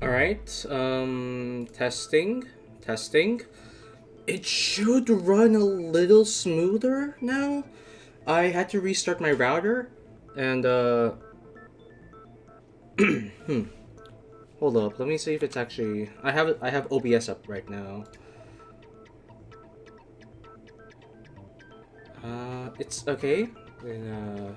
Alright, testing. It should run a little smoother now. I had to restart my router, and, hold up, let me see if it's actually... I have OBS up right now. It's okay. Then,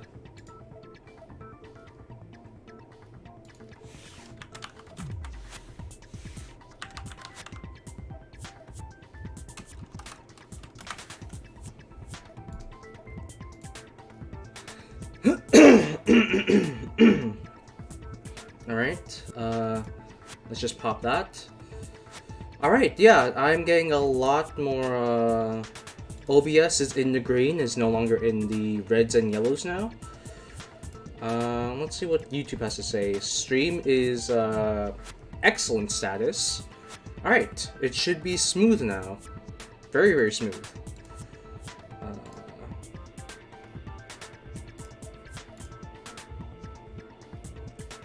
Alright, let's just pop that. Alright, yeah, I'm getting a lot more, OBS is in the green, is no longer in the reds and yellows now. Let's see what YouTube has to say. Stream is, excellent status. Alright, it should be smooth now. Very, very smooth.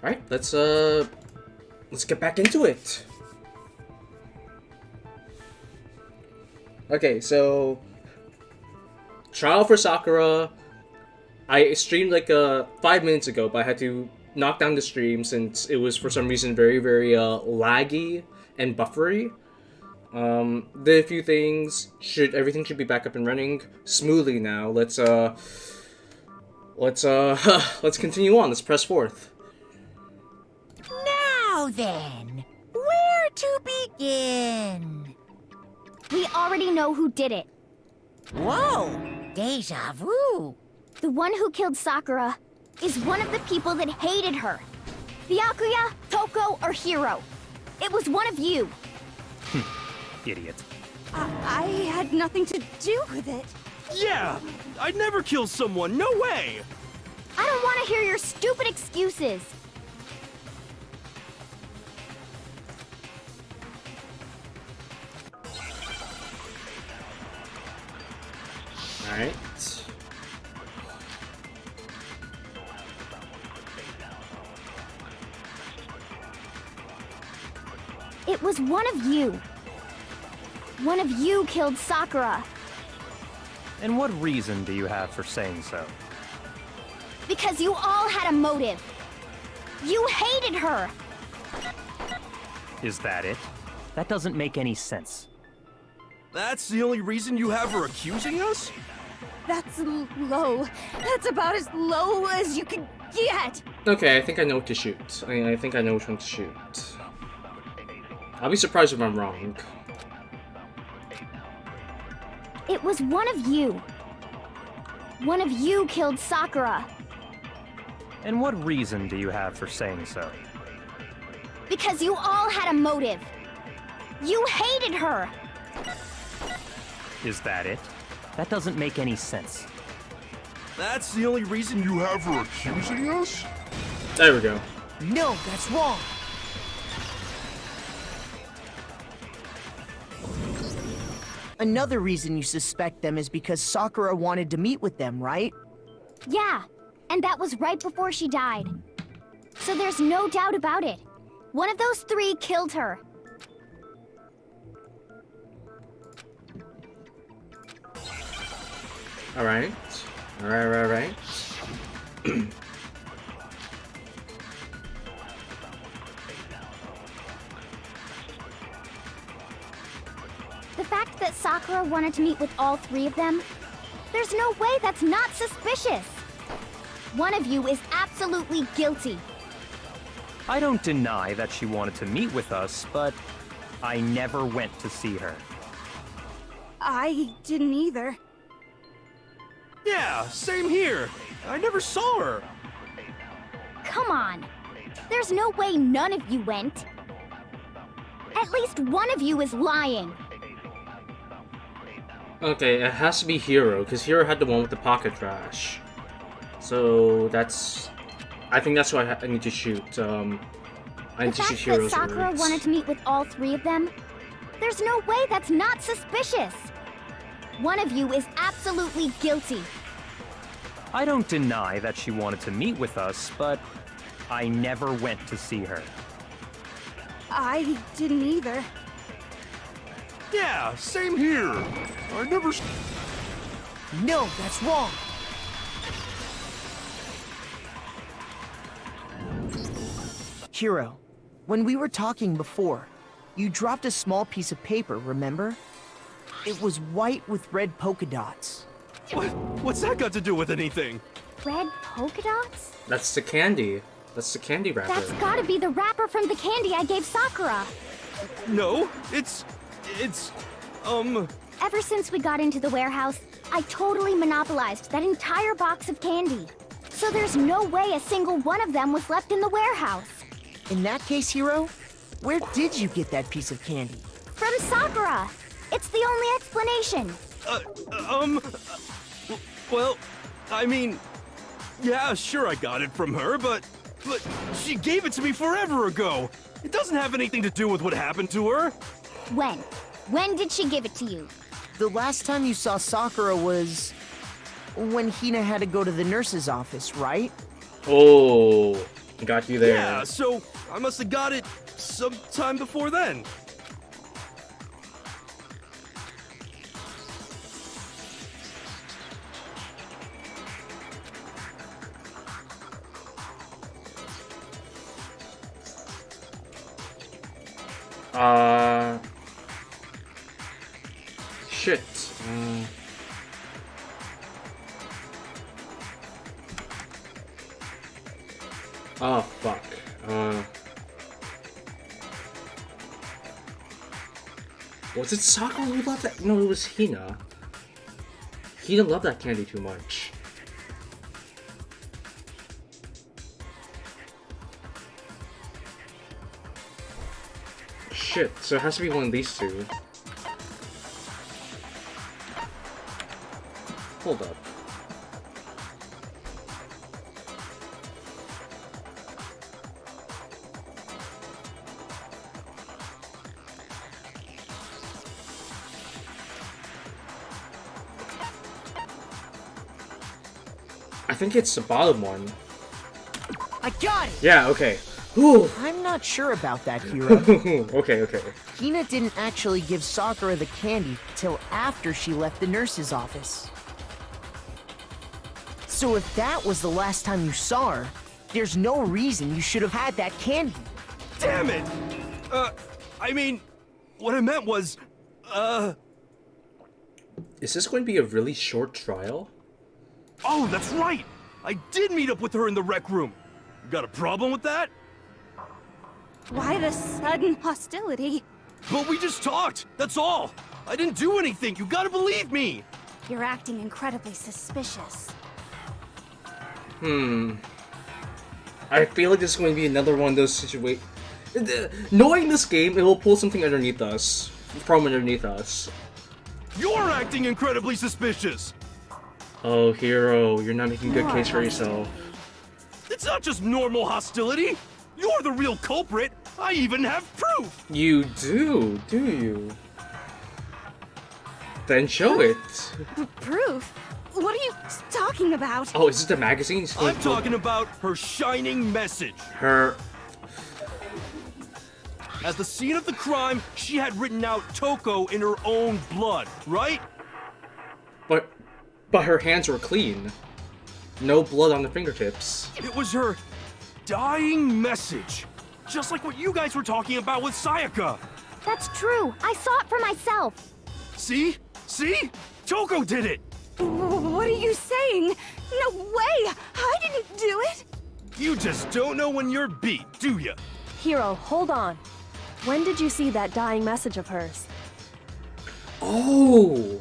Alright, let's get back into it. Okay, so Trial for Sakura. I streamed like 5 minutes ago, but I had to knock down the stream since it was for some reason very, very laggy and buffery. Did a few things. Everything should be back up and running smoothly now. Let's continue on. Let's press forth. Now then, where to begin? We already know who did it. Whoa, deja vu. The one who killed Sakura is one of the people that hated her. Byakuya, Toko, or Hiro. It was one of you. Idiot. I had nothing to do with it. Yeah! I'd never kill someone, no way! I don't want to hear your stupid excuses. Alright. It was one of you. One of you killed Sakura. And what reason do you have for saying so? Because you all had a motive. You hated her. Is that it? That doesn't make any sense. That's the only reason you have her accusing us? That's low. That's about as low as you can get. Okay, I think I know what to shoot. I think I know which one to shoot. I'll be surprised if I'm wrong. It was one of you. One of you killed Sakura. And what reason do you have for saying so? Because you all had a motive. You hated her. Is that it? That doesn't make any sense. That's the only reason you have her accusing us? There we go. No, that's wrong. Another reason you suspect them is because Sakura wanted to meet with them, right? Yeah, and that was right before she died. So there's no doubt about it. One of those three killed her. Alright. Alright. The fact that Sakura wanted to meet with all three of them, there's no way that's not suspicious. One of you is absolutely guilty. I don't deny that she wanted to meet with us, but I never went to see her. I didn't either. Yeah, same here. I never saw her. Come on. There's no way none of you went. At least one of you is lying. Okay, it has to be Hiro, because Hiro had the one with the pocket trash. So that's... I think that's who I need to shoot. I need to shoot Hiro's The fact that Sakura words. wanted to meet with all three of them, there's no way that's not suspicious. One of you is absolutely guilty. I don't deny that she wanted to meet with us, but I never went to see her. I didn't either. Yeah, same here. I never. No, that's wrong. Hiro, when we were talking before, you dropped a small piece of paper, remember? It was white with red polka dots. What's that got to do with anything? Red polka dots? That's the candy. That's the candy wrapper. That's gotta be the wrapper from the candy I gave Sakura. No, it's, Ever since we got into the warehouse, I totally monopolized that entire box of candy. So there's no way a single one of them was left in the warehouse. In that case, Hiro, where did you get that piece of candy? From Sakura. It's the only explanation. well, I mean, yeah, sure I got it from her, but she gave it to me forever ago. It doesn't have anything to do with what happened to her. When? When did she give it to you? The last time you saw Sakura was when Hina had to go to the nurse's office, right? Oh, got you there. Yeah, so I must have got it sometime before then. Shit. Oh, fuck. Was it Sakura who loved that? No, it was Hina. Hina loved that candy too much. Shit, so it has to be one of these two. Hold up. I think it's the bottom one. I got it! Yeah, okay. Whew. I'm not sure about that, Hiro. Okay. Hina didn't actually give Sakura the candy till after she left the nurse's office. So if that was the last time you saw her, there's no reason you should have had that candy. Damn it! I mean, what I meant was, Is this going to be a really short trial? Oh, that's right! I did meet up with her in the rec room. You got a problem with that? Why the sudden hostility? But we just talked, that's all! I didn't do anything, you gotta believe me! You're acting incredibly suspicious. I feel like this is going to be another one of those situations. Knowing this game, it will pull something underneath us. From underneath us. You're acting incredibly suspicious! Oh, Hiro, you're not making a good case for yourself. It's not just normal hostility! You're the real culprit! I even have proof! You do you? Then show it. Proof? What are you talking about? Oh, is it the magazine? I'm talking about her shining message. Her. At the scene of the crime, she had written out Toko in her own blood, right? But her hands were clean. No blood on the fingertips. It was her dying message. Just like what you guys were talking about with Sayaka. That's true. I saw it for myself. See? See? Toko did it! What are you saying? No way! I didn't do it! You just don't know when you're beat, do ya? Hiro, hold on. When did you see that dying message of hers? Oh!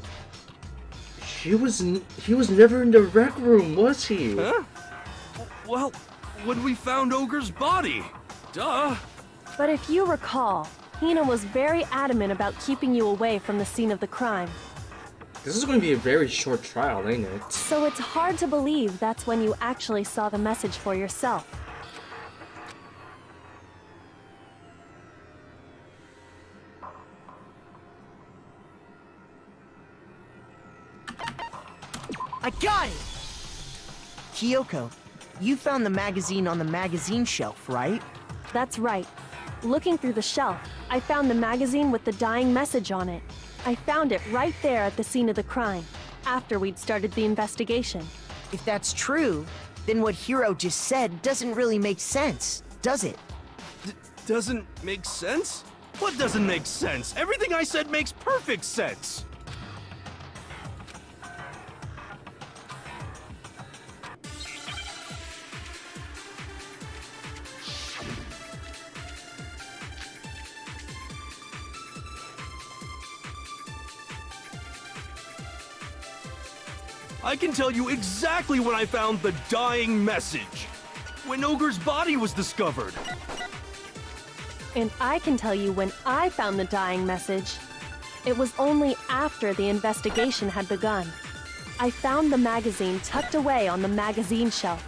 He was never in the rec room, was he? Huh? Well, when we found Ogre's body. Duh. But if you recall, Hina was very adamant about keeping you away from the scene of the crime. This is going to be a very short trial, ain't it? So it's hard to believe that's when you actually saw the message for yourself. I got it! Kyoko, you found the magazine on the magazine shelf, right? That's right. Looking through the shelf, I found the magazine with the dying message on it. I found it right there at the scene of the crime, after we'd started the investigation. If that's true, then what Hiro just said doesn't really make sense, does it? Doesn't make sense? What doesn't make sense? Everything I said makes perfect sense! I can tell you exactly when I found the dying message. When Ogre's body was discovered. And I can tell you when I found the dying message. It was only after the investigation had begun. I found the magazine tucked away on the magazine shelf.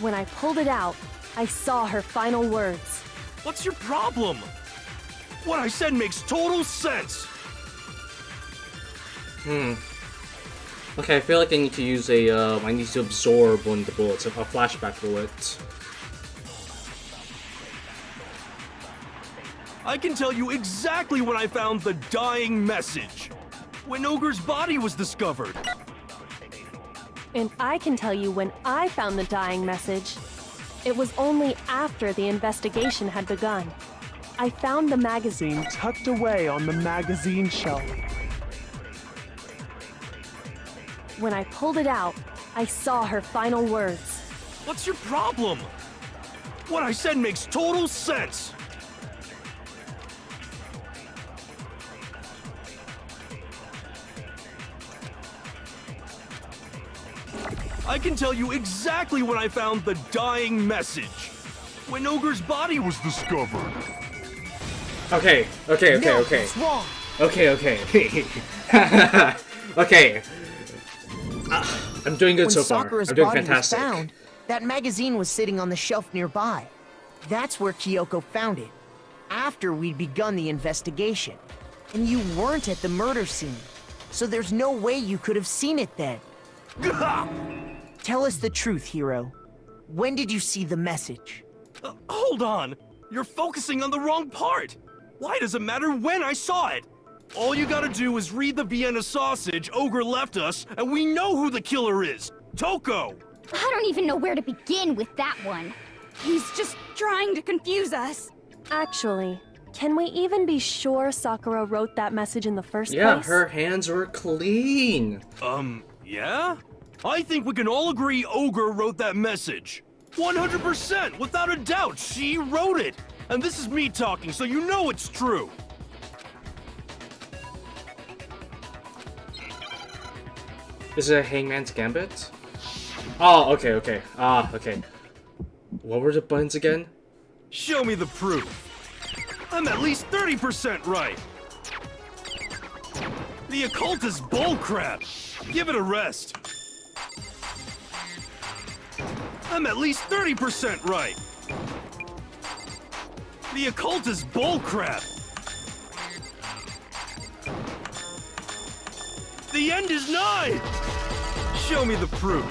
When I pulled it out, I saw her final words. What's your problem? What I said makes total sense. Okay, I feel like I need to use I need to absorb one of the bullets, a flashback bullet. I can tell you exactly when I found the dying message. When Ogre's body was discovered. And I can tell you when I found the dying message. It was only after the investigation had begun. I found the magazine Tucked away on the magazine shelf. When I pulled it out, I saw her final words. What's your problem? What I said makes total sense. I can tell you exactly when I found the dying message. When Ogre's body was discovered. Okay. No, it's wrong. Okay. Okay. I'm doing good When so far. Sakura's I'm doing body fantastic. was found, that magazine was sitting on the shelf nearby. That's where Kyoko found it, after we'd begun the investigation. And you weren't at the murder scene, so there's no way you could have seen it then. Tell us the truth, Hiro. When did you see the message? Hold on. You're focusing on the wrong part. Why does it matter when I saw it? All you gotta do is read the Vienna sausage Ogre left us, and we know who the killer is. Toko! I don't even know where to begin with that one. He's just trying to confuse us. Actually, can we even be sure Sakura wrote that message in the first Yeah, place? her hands were clean. Yeah? I think we can all agree Ogre wrote that message. 100%, without a doubt, she wrote it. And this is me talking, so you know it's true. Is it a Hangman's Gambit? Oh, okay. Okay. What were the buttons again? Show me the proof. I'm at least 30% right. The occult is bullcrap. Give it a rest. I'm at least 30% right. The occult is bullcrap. The end is nigh. Show me the proof.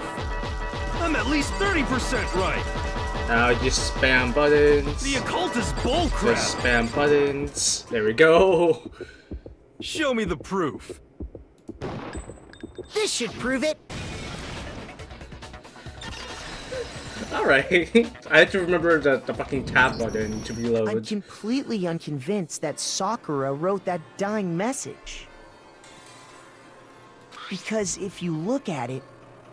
I'm at least 30% right. Now just spam buttons. The occult is bullcrap. Just spam buttons. There we go. Show me the proof. This should prove it. Alright. I had to remember the fucking tab button to I'm reload. completely unconvinced that Sakura wrote that dying message. Because if you look at it,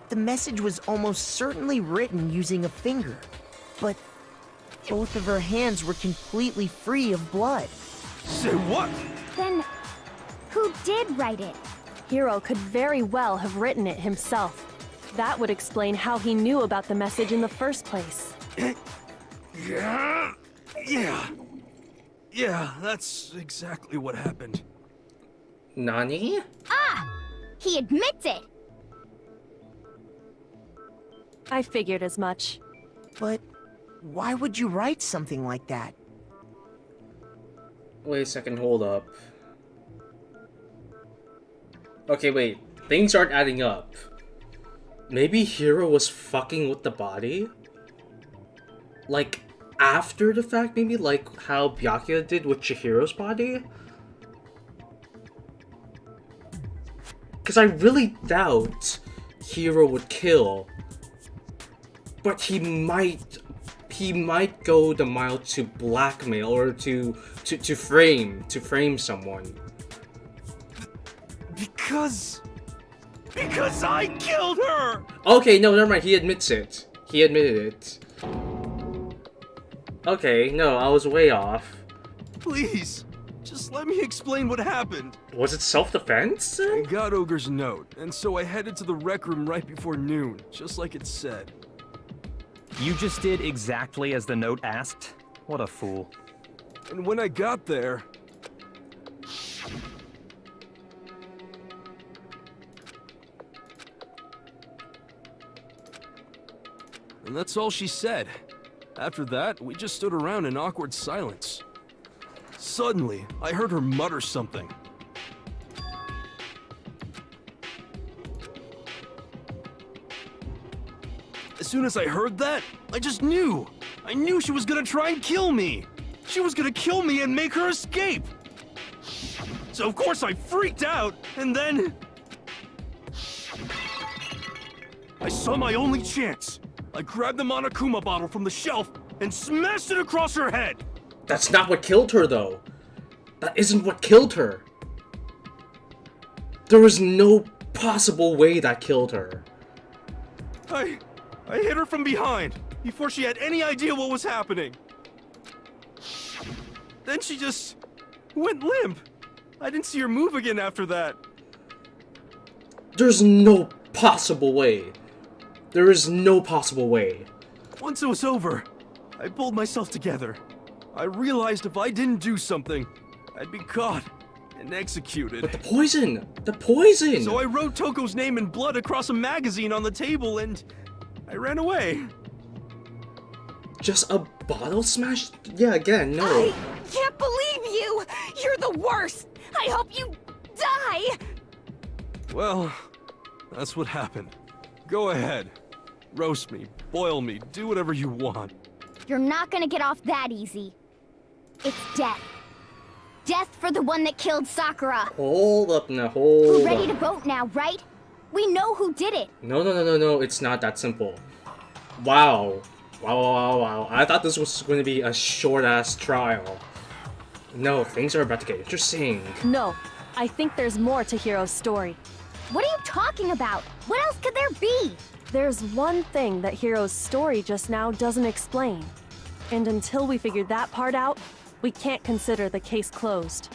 the message was almost certainly written using a finger. But both of her hands were completely free of blood. Say what? Then, who did write it? Hiro could very well have written it himself. That would explain how he knew about the message in the first place. Yeah, that's exactly what happened. Nani? He admits it! I figured as much. But why would you write something like that? Wait a second, hold up. Okay, wait. Things aren't adding up. Maybe Hiro was fucking with the body? Like, after the fact, maybe like how Byakuya did with Chihiro's body? Because I really doubt Hiro would kill, but he might go the mile to blackmail or to frame someone. Because I killed her! Okay, no, never mind. He admits it. He admitted it. Okay, no, I was way off. Please, just let me explain what happened. Was it self-defense? I got Ogre's note, and so I headed to the rec room right before noon, just like it said. You just did exactly as the note asked? What a fool. And when I got there... And that's all she said. After that, we just stood around in awkward silence. Suddenly, I heard her mutter something. As soon as I heard that, I just knew. I knew she was gonna try and kill me. She was gonna kill me and make her escape. So of course I freaked out, and then... I saw my only chance. I grabbed the Monokuma bottle from the shelf and smashed it across her head. That's not what killed her, though. That isn't what killed her. There was no possible way that killed her. I hit her from behind before she had any idea what was happening. Then she just went limp. I didn't see her move again after that. There's no possible way. There is no possible way. Once it was over, I pulled myself together. I realized if I didn't do something, I'd be caught and executed. But the poison! The poison! So I wrote Toko's name in blood across a magazine on the table and I ran away. Just a bottle smash? Yeah, again, no. I can't believe you! You're the worst! I hope you die! Well, that's what happened. Go ahead. Roast me, boil me, do whatever you want. You're not gonna get off that easy. It's death. Death for the one that killed Sakura. Hold up now, hold We're up. ready to vote now, right? We know who did it. No, it's not that simple. Wow. Wow. I thought this was going to be a short-ass trial. No, things are about to get interesting. No, I think there's more to Hiro's story. What are you talking about? What else could there be? There's one thing that Hiro's story just now doesn't explain. And until we figure that part out, we can't consider the case closed.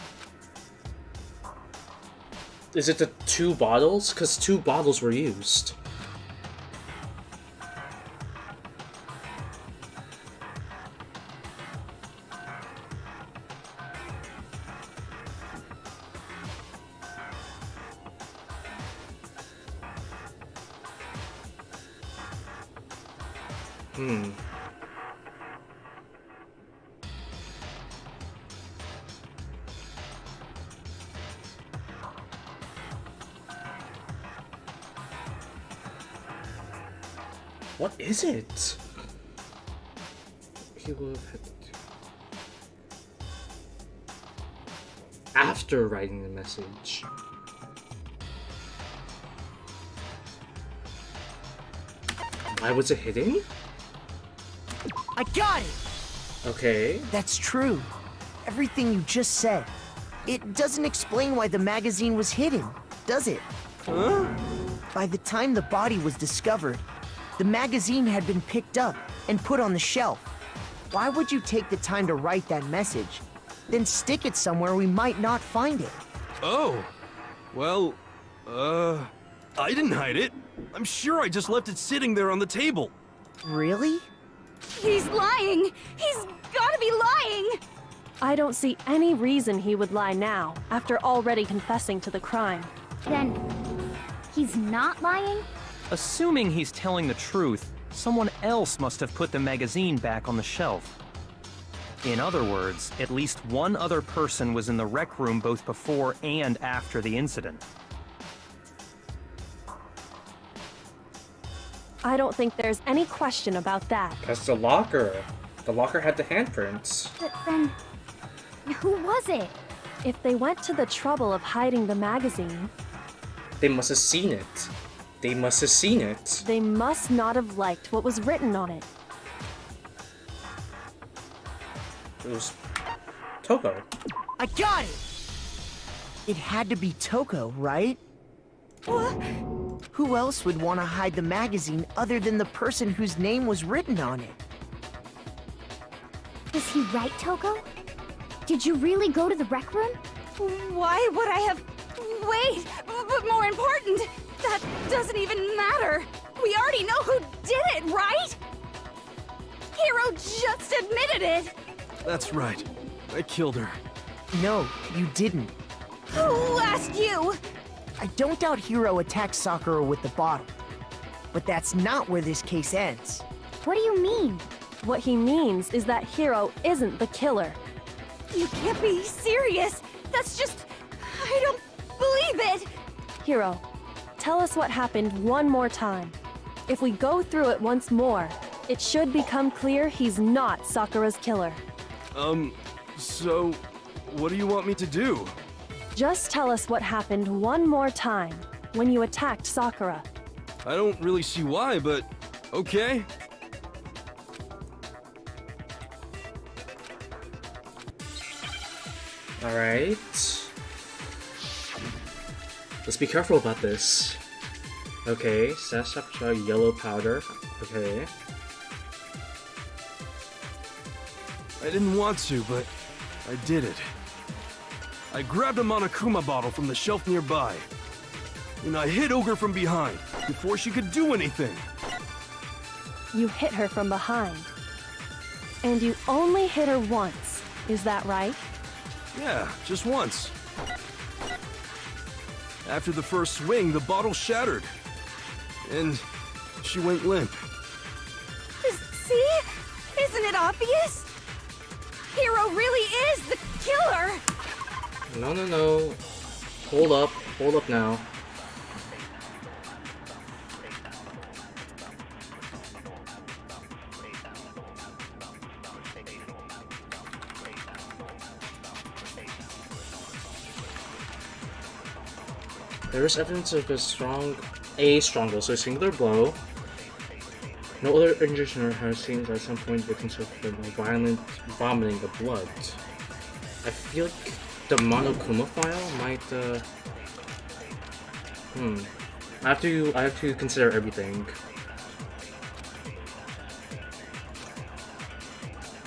Is it the 2 bottles? Because 2 bottles were used. What is it? He would have had to... After writing the message. Why was it hidden? I got it! Okay. That's true. Everything you just said. It doesn't explain why the magazine was hidden, does it? Huh? By the time the body was discovered, the magazine had been picked up and put on the shelf. Why would you take the time to write that message, then stick it somewhere we might not find it? Oh. Well, I didn't hide it. I'm sure I just left it sitting there on the table. Really? He's lying! He's gotta be lying! I don't see any reason he would lie now, after already confessing to the crime. Then, he's not lying? Assuming he's telling the truth, someone else must have put the magazine back on the shelf. In other words, at least one other person was in the rec room both before and after the incident. I don't think there's any question about that. That's the locker. The locker had the handprints. But then, who was it? If they went to the trouble of hiding the magazine, They must have seen it. They must have seen it. they must not have liked what was written on it. It was Toko. I got it! It had to be Toko, right? Who else would want to hide the magazine other than the person whose name was written on it? Is he right, Toko? Did you really go to the rec room? Why would I have... Wait! But more important, that doesn't even matter! We already know who did it, right? Hiro just admitted it! That's right. I killed her. No, you didn't. Who asked you? I don't doubt Hiro attacked Sakura with the bottle. But that's not where this case ends. What do you mean? What he means is that Hiro isn't the killer. You can't be serious! That's just... I don't believe it! Hiro, tell us what happened one more time. If we go through it once more, it should become clear he's not Sakura's killer. So... what do you want me to do? Just tell us what happened one more time when you attacked Sakura. I don't really see why, but... okay. Alright. Let's be careful about this. Okay, Sasha yellow powder. Okay. I didn't want to, but I did it. I grabbed a Monokuma bottle from the shelf nearby, and I hit Ogre from behind before she could do anything. You hit her from behind. And you only hit her once, is that right? Yeah, just once. After the first swing, the bottle shattered, and she went limp. See? Isn't it obvious? Hiro really is the killer! No. Hold up now. There is evidence of a strong blow, so a singular blow. No other injured has seen at some point victims of violent vomiting of blood. I feel like the Monokuma file might I have to consider everything.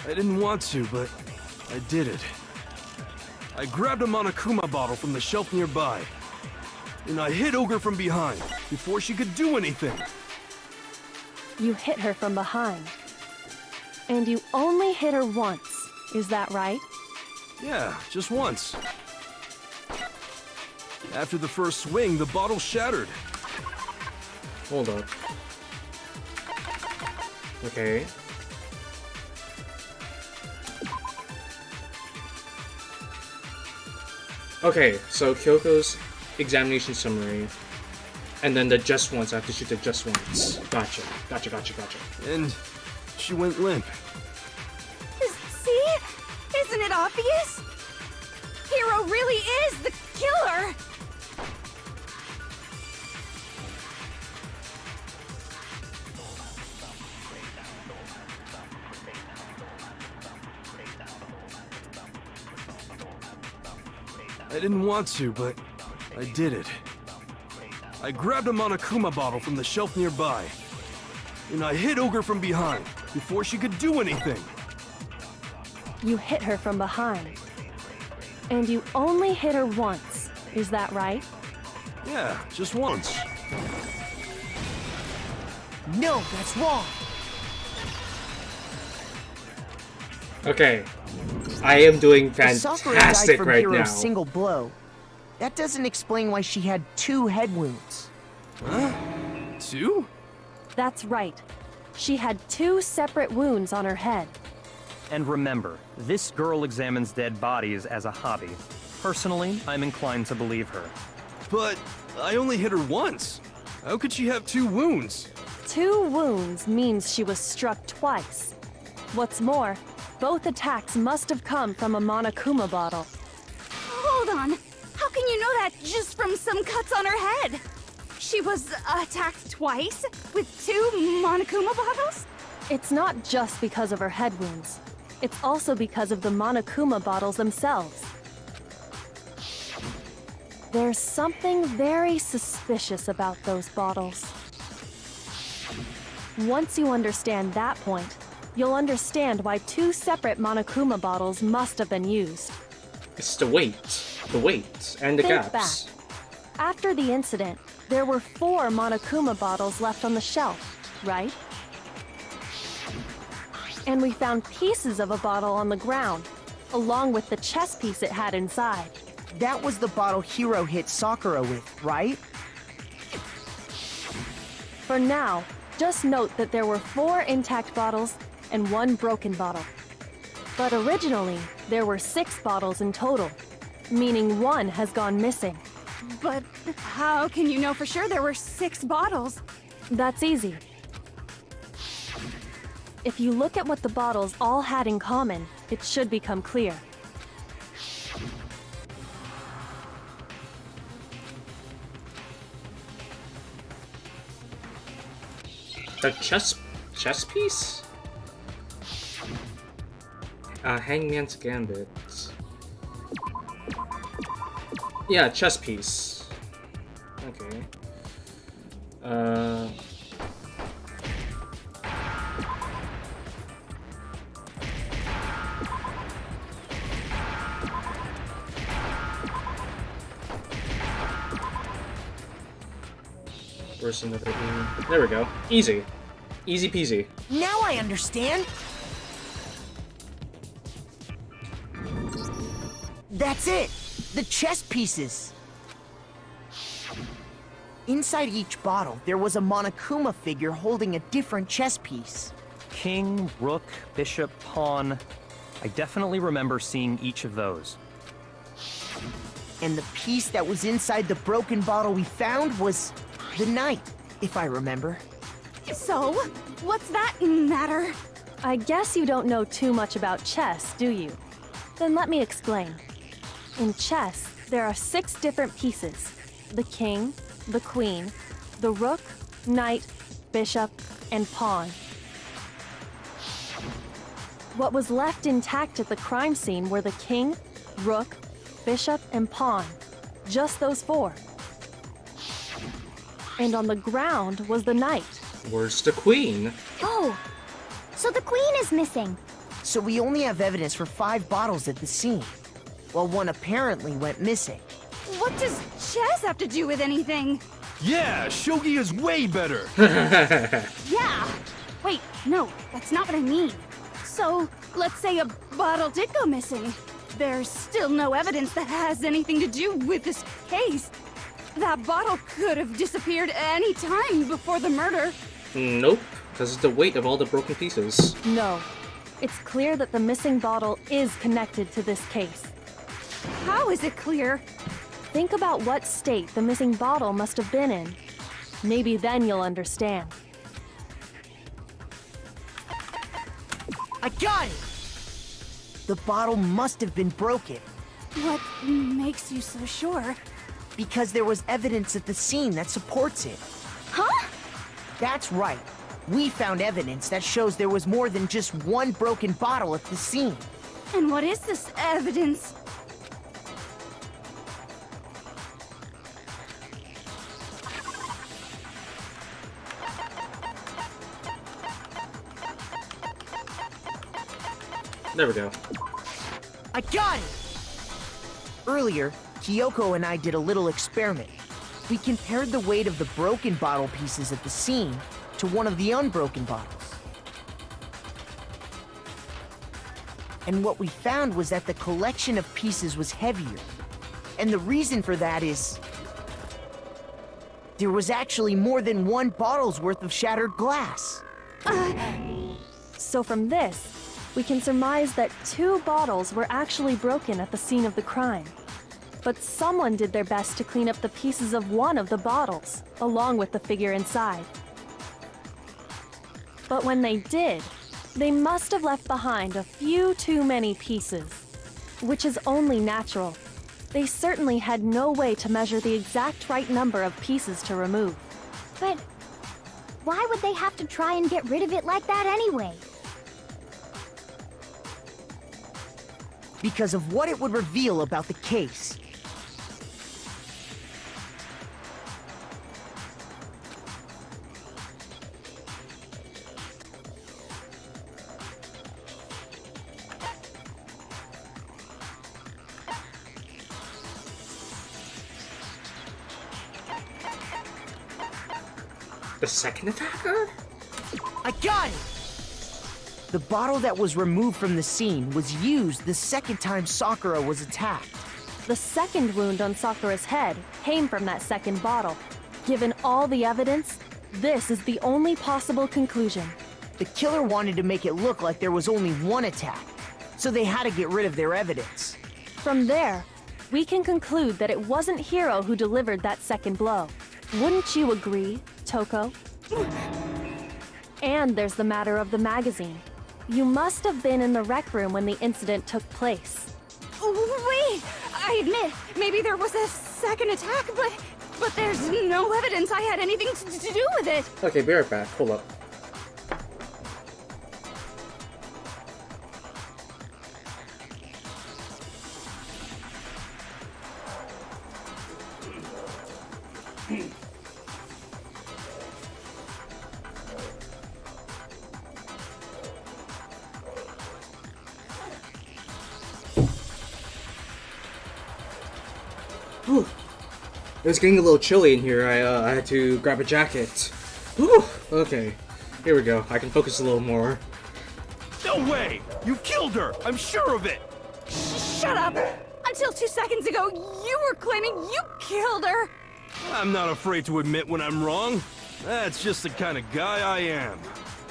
I didn't want to, but I did it. I grabbed a Monokuma bottle from the shelf nearby, and I hit Ogre from behind before she could do anything. You hit her from behind. And you only hit her once, is that right? Yeah, just once. After the first swing, the bottle shattered. Hold up. Okay. Okay, so Kyoko's examination summary. And then the just once, I have to shoot the just once. Gotcha. And she went limp. See? Isn't it obvious? Hiro really is the killer! I didn't want to, but I did it. I grabbed a Monokuma bottle from the shelf nearby, and I hit Ogre from behind before she could do anything. You hit her from behind. And you only hit her once, is that right? Yeah, just once. No, that's wrong. Okay. I am doing Sakura died fantastic from right Hiro's now. single blow. That doesn't explain why she had 2 head wounds. Huh? 2? That's right. She had 2 separate wounds on her head. And remember, this girl examines dead bodies as a hobby. Personally, I'm inclined to believe her. But I only hit her once. How could she have 2 wounds? 2 wounds means she was struck twice. What's more, both attacks must have come from a Monokuma bottle. Hold on. How can you know that just from some cuts on her head? She was attacked twice with 2 Monokuma bottles? It's not just because of her head wounds. It's also because of the Monokuma bottles themselves. There's something very suspicious about those bottles. Once you understand that point, you'll understand why 2 separate Monokuma bottles must have been used. It's the weight, and the Think gaps. back. After the incident, there were 4 Monokuma bottles left on the shelf, right? And we found pieces of a bottle on the ground, along with the chess piece it had inside. That was the bottle Hiro hit Sakura with, right? For now, just note that there were 4 intact bottles and 1 broken bottle. But originally, there were 6 bottles in total, meaning 1 has gone missing. But how can you know for sure there were 6 bottles? That's easy. If you look at what the bottles all had in common, it should become clear. The chess piece? Hangman's Gambit. Yeah, chess piece. Okay. Where's another one? There we go. Easy. Easy peasy. Now I understand! That's it! The chess pieces! Inside each bottle, there was a Monokuma figure holding a different chess piece. King, rook, bishop, pawn. I definitely remember seeing each of those. And the piece that was inside the broken bottle we found was the knight, if I remember. So, what's that matter? I guess you don't know too much about chess, do you? Then let me explain. In chess, there are 6 different pieces. The king, the queen, the rook, knight, bishop, and pawn. What was left intact at the crime scene were the king, rook, bishop, and pawn. Just those 4. And on the ground was the knight. Where's the queen? Oh, so the queen is missing. So we only have evidence for 5 bottles at the scene, while 1 apparently went missing. What does chess have to do with anything? Yeah, shogi is way better. Yeah! Wait, no, that's not what I mean. So, let's say a bottle did go missing. There's still no evidence that has anything to do with this case. That bottle could have disappeared any time before the murder. Nope, because it's the weight of all the broken pieces. No. It's clear that the missing bottle is connected to this case. How is it clear? Think about what state the missing bottle must have been in. Maybe then you'll understand. I got it! The bottle must have been broken, What makes you so sure? because there was evidence at the scene that supports it. Huh? That's right. We found evidence that shows there was more than just 1 broken bottle at the scene. And what is this evidence? There we go. I got it! Earlier, Kyoko and I did a little experiment. We compared the weight of the broken bottle pieces at the scene to one of the unbroken bottles. And what we found was that the collection of pieces was heavier. And the reason for that is... there was actually more than 1 bottle's worth of shattered glass. So from this, we can surmise that 2 bottles were actually broken at the scene of the crime. But someone did their best to clean up the pieces of one of the bottles, along with the figure inside. But when they did, They must have left behind a few too many pieces, which is only natural. They certainly had no way to measure the exact right number of pieces to remove. But why would they have to try and get rid of it like that anyway? Because of what it would reveal about the case. The second attacker? I got it! The bottle that was removed from the scene was used the second time Sakura was attacked. The second wound on Sakura's head came from that second bottle. Given all the evidence, this is the only possible conclusion. The killer wanted to make it look like there was only one attack, so they had to get rid of their evidence. From there, we can conclude that it wasn't Hiro who delivered that second blow. Wouldn't you agree, Toko? And there's the matter of the magazine. You must have been in the rec room when the incident took place. Wait! I admit, maybe there was a second attack, but there's no evidence I had anything to do with it. Okay, be right back. Hold up. Whew. It was getting a little chilly in here. I had to grab a jacket. Whew. Okay, here we go. I can focus a little more. No way! You killed her! I'm sure of it! Shut up! Until 2 seconds ago, you were claiming you killed her! I'm not afraid to admit when I'm wrong. That's just the kind of guy I am.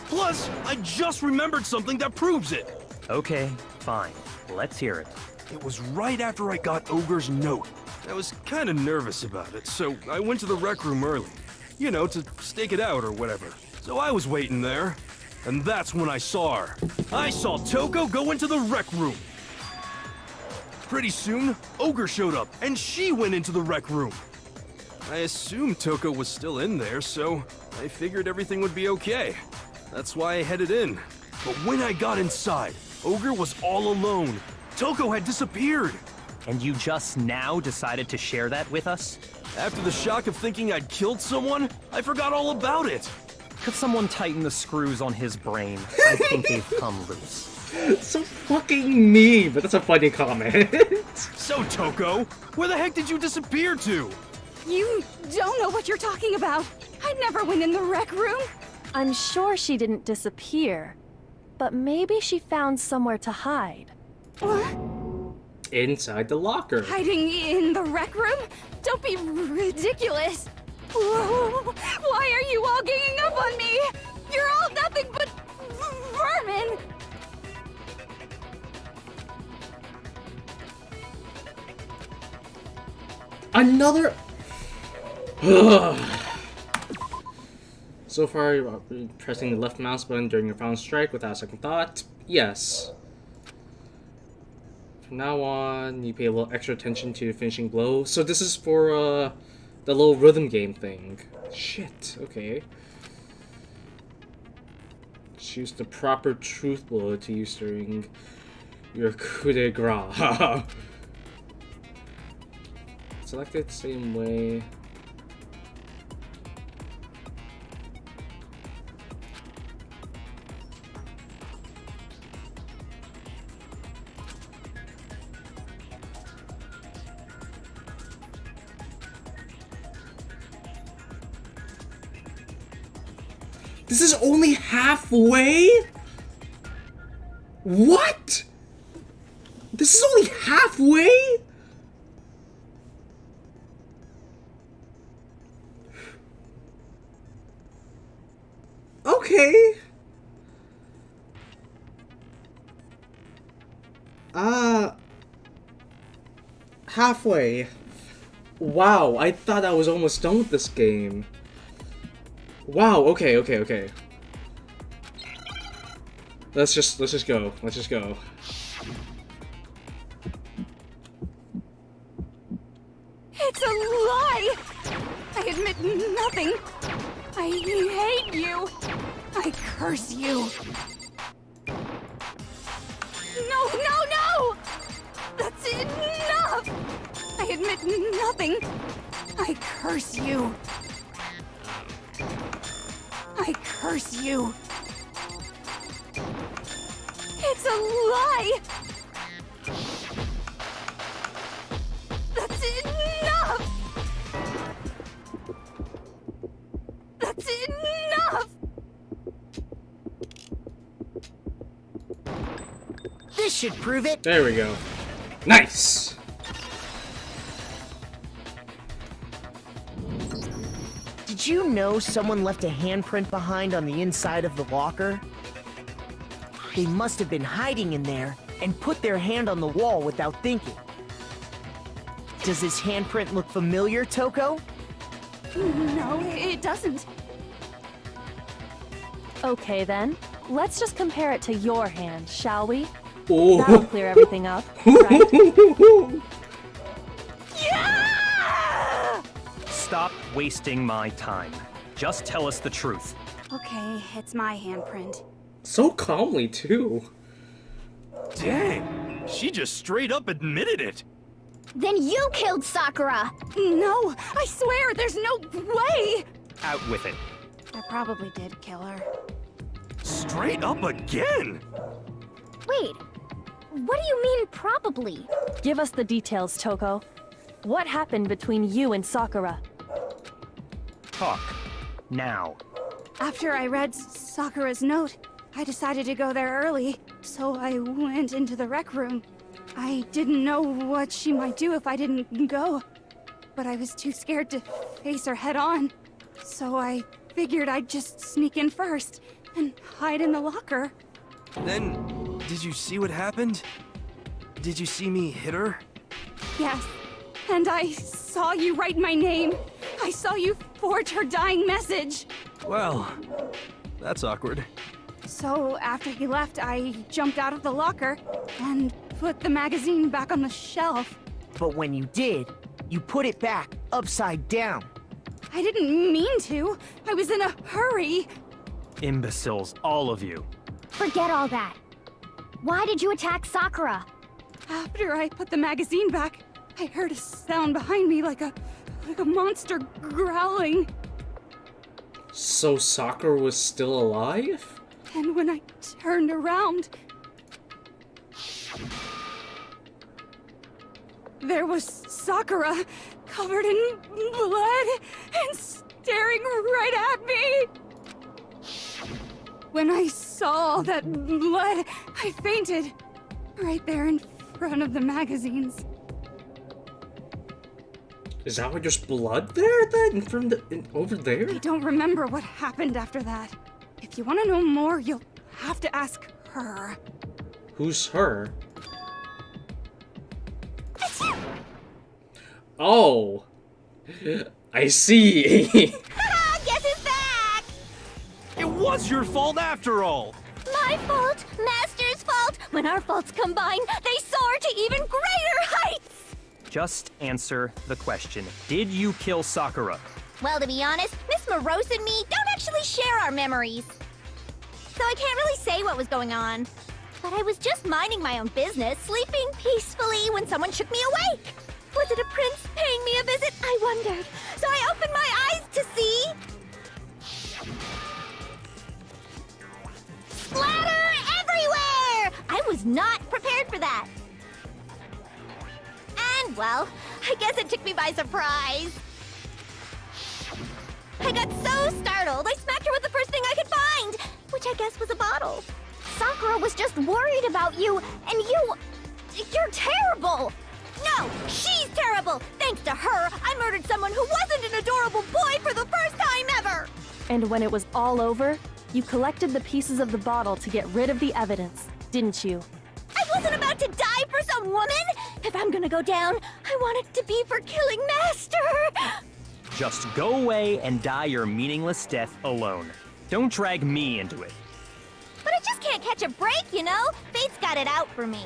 Plus, I just remembered something that proves it. Okay, fine. Let's hear it. It was right after I got Ogre's note. I was kind of nervous about it, so I went to the rec room early. You know, to stake it out or whatever. So I was waiting there, and that's when I saw her. I saw Toko go into the rec room. Pretty soon, Ogre showed up, and she went into the rec room. I assumed Toko was still in there, so I figured everything would be okay. That's why I headed in. But when I got inside, Ogre was all alone. Toko had disappeared. And you just now decided to share that with us? After the shock of thinking I'd killed someone, I forgot all about it. Could someone tighten the screws on his brain? I think they've come loose. So fucking mean, but that's a funny comment. So, Toko, where the heck did you disappear to? You don't know what you're talking about. I never went in the rec room. I'm sure she didn't disappear, but maybe she found somewhere to hide. What? Inside the locker. Hiding in the rec room? Don't be ridiculous. Whoa, why are you all ganging up on me? You're all nothing but vermin. Another. So far, pressing the left mouse button during your final strike without a second thought. Yes. From now on, you pay a little extra attention to your finishing blow. So this is for the little rhythm game thing. Shit. Okay. Choose the proper truth blow to use during your coup de grace. Select it same way. This is only halfway? What? This is only halfway? Okay. Halfway. Wow, I thought I was almost done with this game. Wow, okay. Let's just go. Let's just go. It's a lie! I admit nothing. I hate you. I curse you. No, no, no! That's enough! I admit nothing. I curse you. I curse you. It's a lie! That's enough! That's enough! This should prove it. There we go. Nice! Did you know someone left a handprint behind on the inside of the locker? They must have been hiding in there and put their hand on the wall without thinking. Does this handprint look familiar, Toko? No, it doesn't. Okay then, let's just compare it to your hand, shall we? Oh. That'll clear everything up, right? Yeah! Stop wasting my time. Just tell us the truth. Okay, it's my handprint. So calmly, too. Dang, she just straight up admitted it. Then you killed Sakura! No, I swear, there's no way! Out with it. I probably did kill her. Straight up again? Wait, what do you mean probably? Give us the details, Toko. What happened between you and Sakura? Talk. Now. After I read Sakura's note, I decided to go there early, so I went into the rec room. I didn't know what she might do if I didn't go, but I was too scared to face her head on. So I figured I'd just sneak in first and hide in the locker. Then, did you see what happened? Did you see me hit her? Yes, and I saw you write my name. I saw you forge her dying message. Well, that's awkward. So after he left, I jumped out of the locker and put the magazine back on the shelf. But when you did, you put it back upside down. I didn't mean to. I was in a hurry. Imbeciles, all of you. Forget all that. Why did you attack Sakura? After I put the magazine back, I heard a sound behind me like a monster growling. So Sakura was still alive? And when I turned around, there was Sakura, covered in blood and staring right at me. When I saw that blood, I fainted right there in front of the magazines. Is that why there's blood there then? Over there? I don't remember what happened after that. If you want to know more, you'll have to ask her. Who's her? Oh! I see! Guess who's back! It was your fault after all! My fault, Master's fault! When our faults combine, they soar to even greater heights! Just answer the question. Did you kill Sakura? Well, to be honest, Miss Morose and me don't actually share our memories. So I can't really say what was going on. But I was just minding my own business, sleeping peacefully when someone shook me awake. Was it a prince paying me a visit? I wondered. So I opened my eyes to see... splatter everywhere! I was not prepared for that. And, well, I guess it took me by surprise. I got so startled, I smacked her with the first thing I could find, which I guess was a bottle. Sakura was just worried about you, and you're terrible! No, she's terrible! Thanks to her, I murdered someone who wasn't an adorable boy for the first time ever! And when it was all over, you collected the pieces of the bottle to get rid of the evidence, didn't you? I wasn't about to die for some woman! If I'm gonna go down, I want it to be for killing Master! Just go away and die your meaningless death alone. Don't drag me into it. But I just can't can't catch a break, you know? Fate's got it out for me.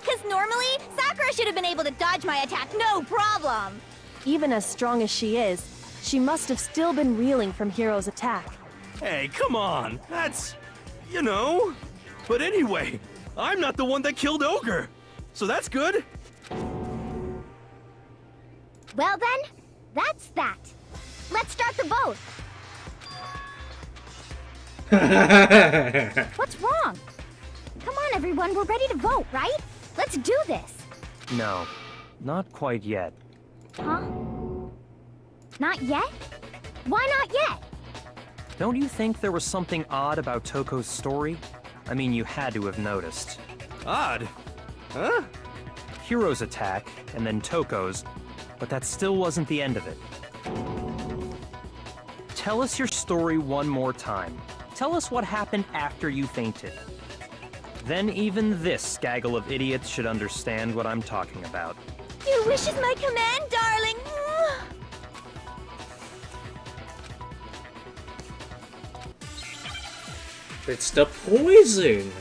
Because normally, Sakura should have been able to dodge my attack no problem. Even as strong as she is, she must have still been reeling from Hiro's attack. Hey, come on. That's... you know... But anyway, I'm not the one that killed Ogre. So that's good. Well then, that's that. Let's start the vote. What's wrong? Come on, everyone, we're ready to vote, right? Let's do this. No, not quite yet. Huh? Not yet? Why not yet? Don't you think there was something odd about Toko's story? I mean, you had to have noticed. Odd. Huh? Hiro's attack, and then Toko's, but that still wasn't the end of it. Tell us your story one more time. Tell us what happened after you fainted. Then even this gaggle of idiots should understand what I'm talking about. Your wish is my command, darling. It's the poison!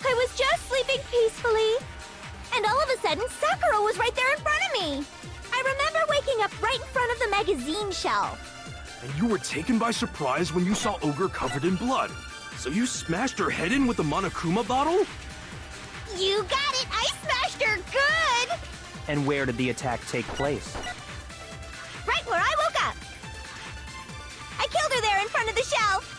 I was just sleeping peacefully, and all of a sudden, Sakura was right there in front of me. I remember waking up right in front of the magazine shelf. And you were taken by surprise when you saw Ogre covered in blood. So you smashed her head in with the Monokuma bottle? You got it! I smashed her good! And where did the attack take place? Right where I woke up. I killed her there in front of the shelf.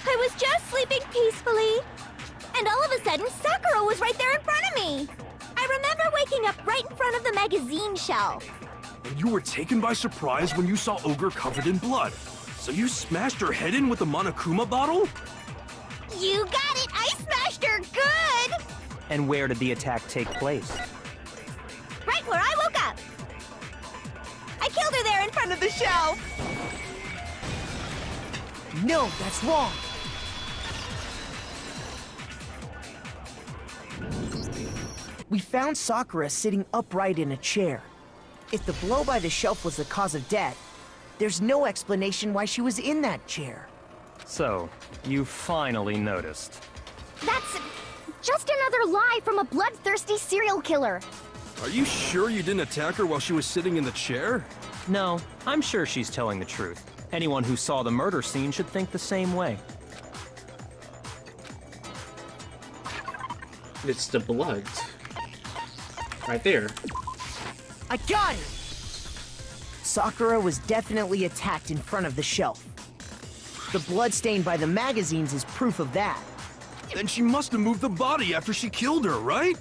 I was just sleeping peacefully, and all of a sudden, Sakura was right there in front of me. I remember waking up right in front of the magazine shelf. And you were taken by surprise when you saw Ogre covered in blood. So you smashed her head in with the Monokuma bottle? You got it! I smashed her good! And where did the attack take place? Right where I woke up. I killed her there in front of the shelf. No, that's wrong. We found Sakura sitting upright in a chair. If the blow by the shelf was the cause of death, there's no explanation why she was in that chair. So, you finally noticed. That's just another lie from a bloodthirsty serial killer. Are you sure you didn't attack her while she was sitting in the chair? No, I'm sure she's telling the truth. Anyone who saw the murder scene should think the same way. It's the blood. Right there. I got it! Sakura was definitely attacked in front of the shelf. The blood stain by the magazines is proof of that. Then she must have moved the body after she killed her, right?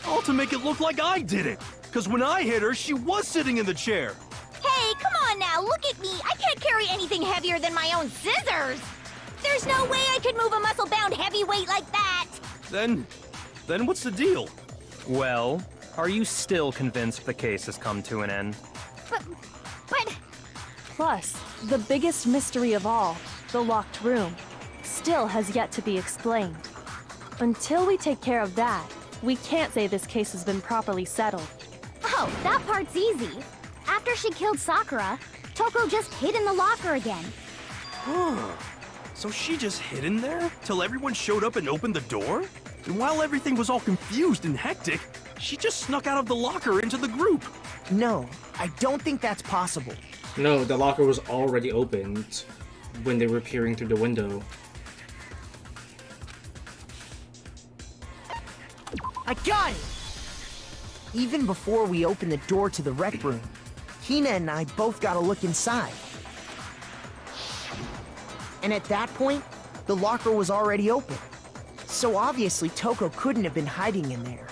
All to make it look like I did it. Because when I hit her, she was sitting in the chair. Hey, come on now, look at me. I can't carry anything heavier than my own scissors. There's no way I could move a muscle-bound heavyweight like that. Then what's the deal? Well, are you still convinced the case has come to an end? But... Plus, the biggest mystery of all, the locked room, still has yet to be explained. Until we take care of that, we can't say this case has been properly settled. Oh, that part's easy. After she killed Sakura, Toko just hid in the locker again. Huh. So she just hid in there till everyone showed up and opened the door? And while everything was all confused and hectic, she just snuck out of the locker into the group. No, I don't think that's possible. No, the locker was already opened when they were peering through the window. I got it! Even before we opened the door to the rec room, Hina and I both got a look inside. And at that point, the locker was already open. So obviously Toko couldn't have been hiding in there.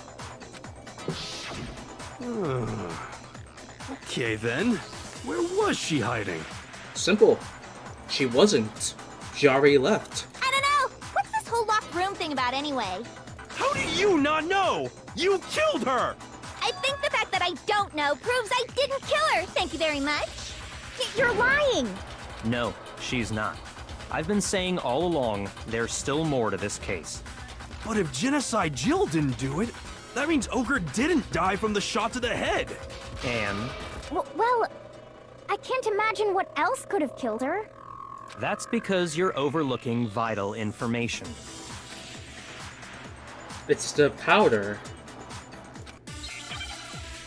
Okay then, where was she hiding? Simple. She wasn't. She already left. I don't know. What's this whole locked room thing about anyway? How do you not know? You killed her! I think the fact that I don't know proves I didn't kill her. Thank you very much. You're lying. No, she's not. I've been saying all along, there's still more to this case. But if Genocide Jill didn't do it, that means Ogre didn't die from the shot to the head. And Well, I can't imagine what else could have killed her. that's because you're overlooking vital information. It's the powder.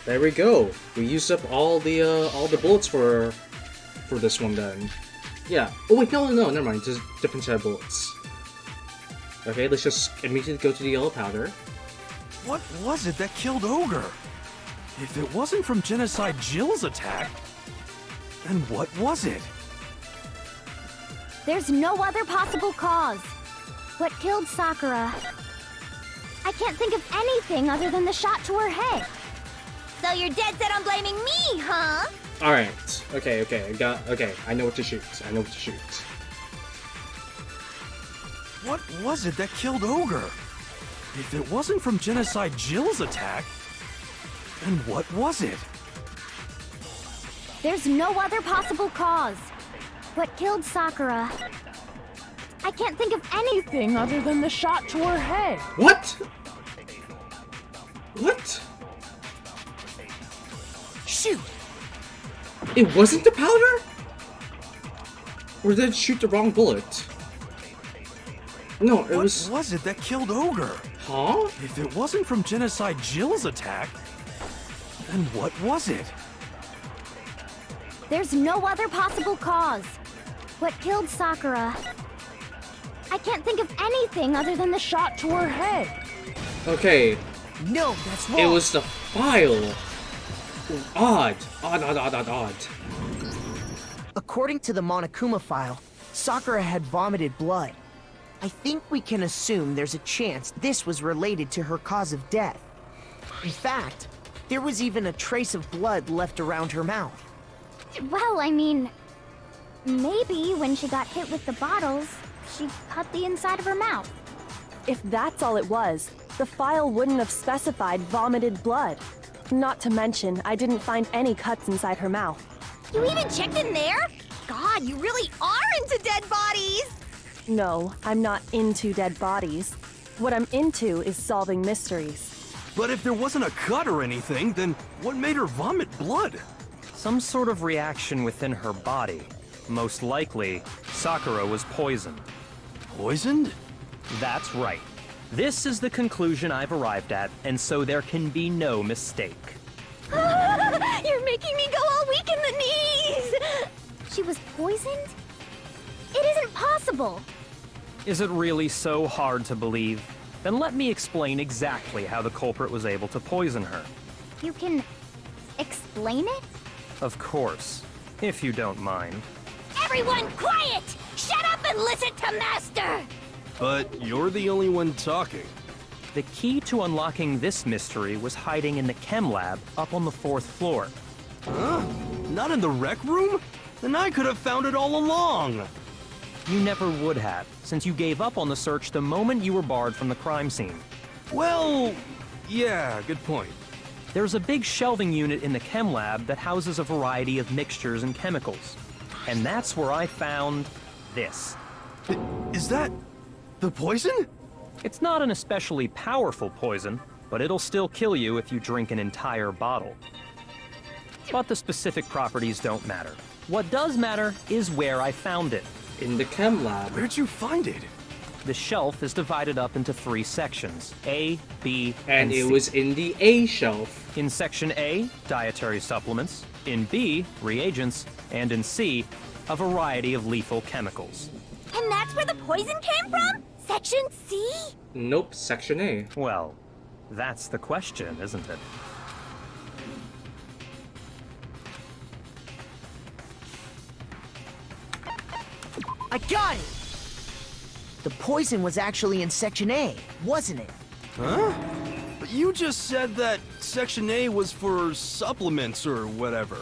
There we go. We used up all the bullets for this one then. Yeah. Oh wait, no, never mind. Just different set of bullets. Okay, let's just immediately go to the yellow powder. What was it that killed Ogre? If it wasn't from Genocide Jill's attack, then what was it? There's no other possible cause. What killed Sakura? I can't think of anything other than the shot to her head. So you're dead set on blaming me, huh? Alright. Okay. I know what to shoot. What was it that killed Ogre? If it wasn't from Genocide Jill's attack, then what was it? There's no other possible cause. What killed Sakura? I can't think of anything other than the shot to her head. What? What? Shoot! It wasn't the powder? Or did it shoot the wrong bullet? No, it was... What was it that killed Ogre? Huh? If it wasn't from Genocide Jill's attack, then what was it? There's no other possible cause. What killed Sakura? I can't think of anything other than the shot to her head. Okay, No, that's wrong. it was the file. Odd. According to the Monokuma file, Sakura had vomited blood. I think we can assume there's a chance this was related to her cause of death. In fact, there was even a trace of blood left around her mouth. Well, I mean, maybe when she got hit with the bottles, she cut the inside of her mouth. If that's all it was, the file wouldn't have specified vomited blood. Not to mention, I didn't find any cuts inside her mouth. You even checked in there? God, you really are into dead bodies! No, I'm not into dead bodies. What I'm into is solving mysteries. But if there wasn't a cut or anything, then what made her vomit blood? Some sort of reaction within her body. Most likely, Sakura was poisoned. Poisoned? That's right. This is the conclusion I've arrived at, and so there can be no mistake. You're making me go all weak in the knees! She was poisoned? It isn't possible. Is it really so hard to believe? Then let me explain exactly how the culprit was able to poison her. You can explain it? Of course, if you don't mind. Everyone quiet! Shut up and listen to Master! But you're the only one talking. The key to unlocking this mystery was hiding in the chem lab up on the 4th floor. Huh? Not in the rec room? Then I could have found it all along. You never would have, since you gave up on the search the moment you were barred from the crime scene. Well, yeah, good point. There's a big shelving unit in the chem lab that houses a variety of mixtures and chemicals. And that's where I found this. Is that the poison? It's not an especially powerful poison, but it'll still kill you if you drink an entire bottle. But the specific properties don't matter. What does matter is where I found it. In the chem lab. Where'd you find it? The shelf is divided up into 3 sections, A, B, And it C. was in the A shelf. In Section A, dietary supplements. In B, reagents. And in C, a variety of lethal chemicals. And that's where the poison came from? Section C? Nope, Section A. Well, that's the question, isn't it? I got it! The poison was actually in Section A, wasn't it? Huh? But you just said that Section A was for supplements or whatever.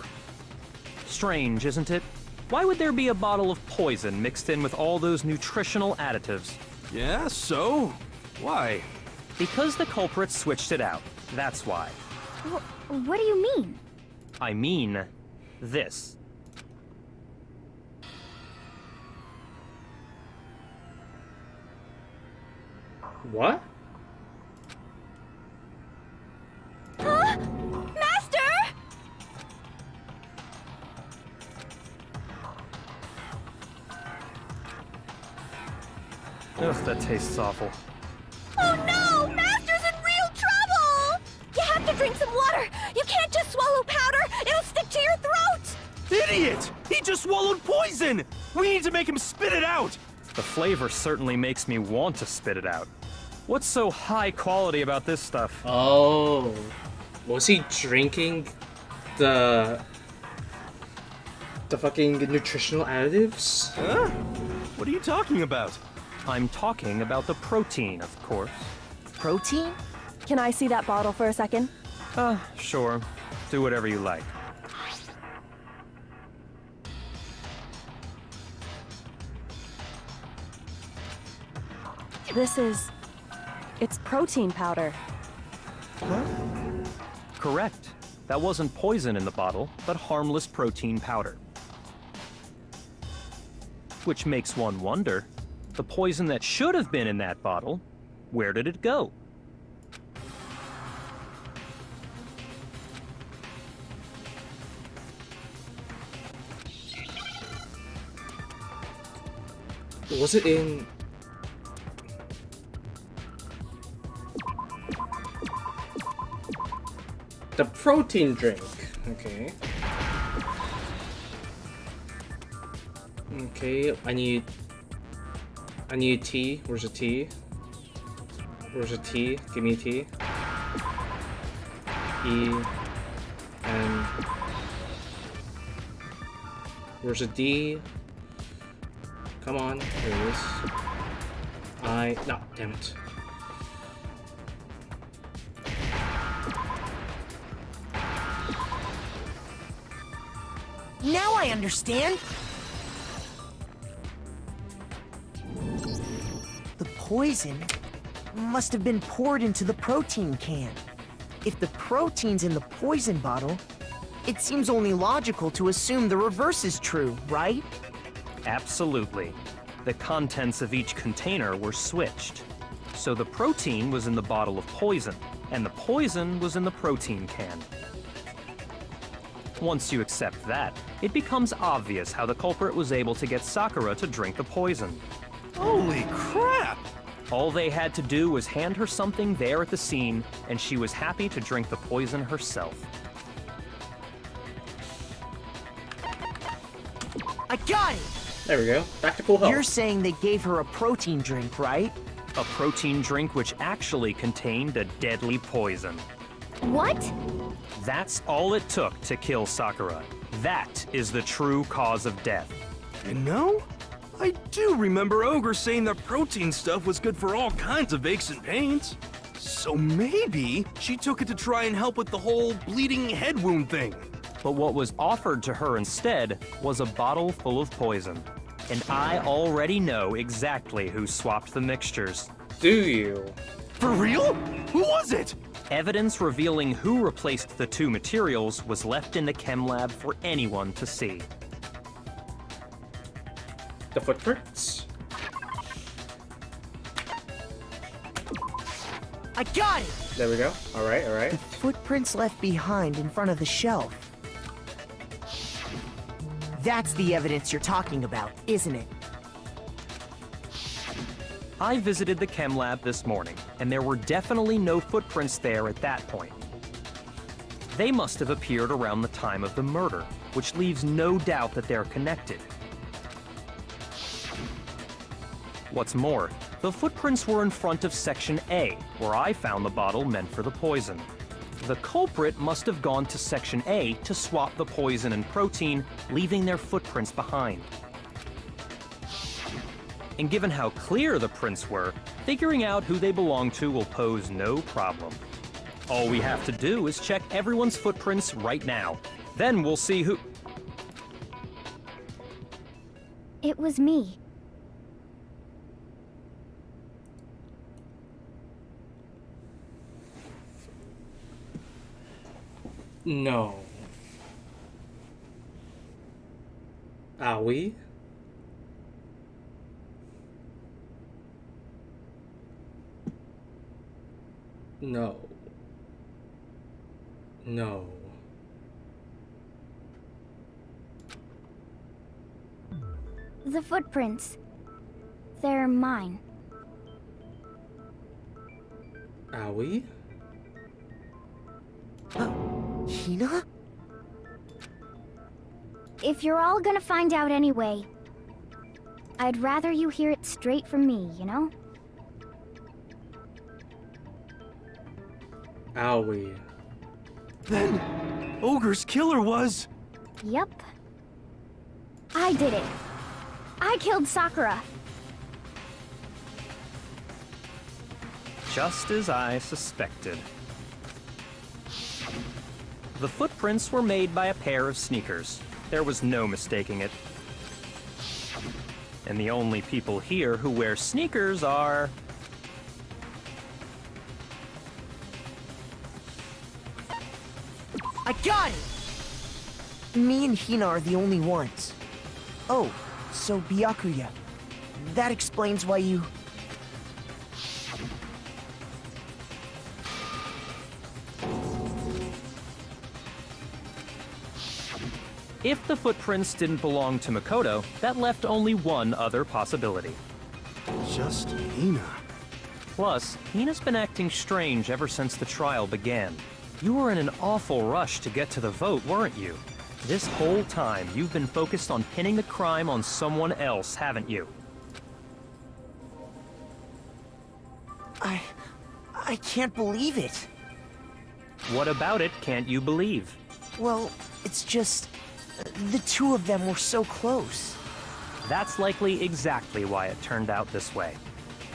Strange, isn't it? Why would there be a bottle of poison mixed in with all those nutritional additives? Yeah, so? Why? Because the culprit switched it out. That's why. What do you mean? I mean, this. What? Huh? Master! Ugh, that tastes awful. Oh no! Master's in real trouble! You have to drink some water! You can't just swallow powder! It'll stick to your throat! Idiot! He just swallowed poison! We need to make him spit it out! The flavor certainly makes me want to spit it out. What's so high quality about this stuff? Oh. Was he drinking the fucking nutritional additives? Huh? What are you talking about? I'm talking about the protein, of course. Protein? Can I see that bottle for a second? Sure. Do whatever you like. It's protein powder. Correct. That wasn't poison in the bottle, but harmless protein powder. Which makes one wonder, the poison that should have been in that bottle, where did it go? Was it in... the protein drink? Okay. Okay, I need tea. Where's the tea? Where's the tea? Give me tea. E. And... where's the D? Come on, there it is. No, damn it. Now I understand. The poison must have been poured into the protein can. If the protein's in the poison bottle, it seems only logical to assume the reverse is true, right? Absolutely. The contents of each container were switched. So the protein was in the bottle of poison, and the poison was in the protein can. Once you accept that, it becomes obvious how the culprit was able to get Sakura to drink the poison. Holy crap! All they had to do was hand her something there at the scene, and she was happy to drink the poison herself. I got it! There we go. Back to full health. You're saying they gave her a protein drink, right? A protein drink which actually contained a deadly poison. What? That's all it took to kill Sakura. That is the true cause of death. You know, I do remember Ogre saying that protein stuff was good for all kinds of aches and pains. So maybe she took it to try and help with the whole bleeding head wound thing. But what was offered to her instead was a bottle full of poison. And I already know exactly who swapped the mixtures. Do you? For real? Who was it? Evidence revealing who replaced the two materials was left in the chem lab for anyone to see. The footprints? I got it! There we go. Alright, alright. Footprints left behind in front of the shelf. That's the evidence you're talking about, isn't it? I visited the chem lab this morning, and there were definitely no footprints there at that point. They must have appeared around the time of the murder, which leaves no doubt that they're connected. What's more, the footprints were in front of Section A, where I found the bottle meant for the poison. The culprit must have gone to Section A to swap the poison and protein, leaving their footprints behind. And given how clear the prints were, figuring out who they belong to will pose no problem. All we have to do is check everyone's footprints right now. Then we'll see who... It was me. No. Are we? No. No. The footprints. They're mine. Aoi? Hina? If you're all gonna find out anyway, I'd rather you hear it straight from me, you know? Aoi. Then, Ogre's killer was... Yep. I did it. I killed Sakura. Just as I suspected. The footprints were made by a pair of sneakers. There was no mistaking it. And the only people here who wear sneakers are... I got it! Me and Hina are the only ones. Oh, so Byakuya. That explains why you... If the footprints didn't belong to Makoto, that left only one other possibility. Just Hina. Plus, Hina's been acting strange ever since the trial began. You were in an awful rush to get to the vote, weren't you? This whole time, you've been focused on pinning the crime on someone else, haven't you? I can't believe it. What about it can't you believe? Well, it's just... the two of them were so close. That's likely exactly why it turned out this way.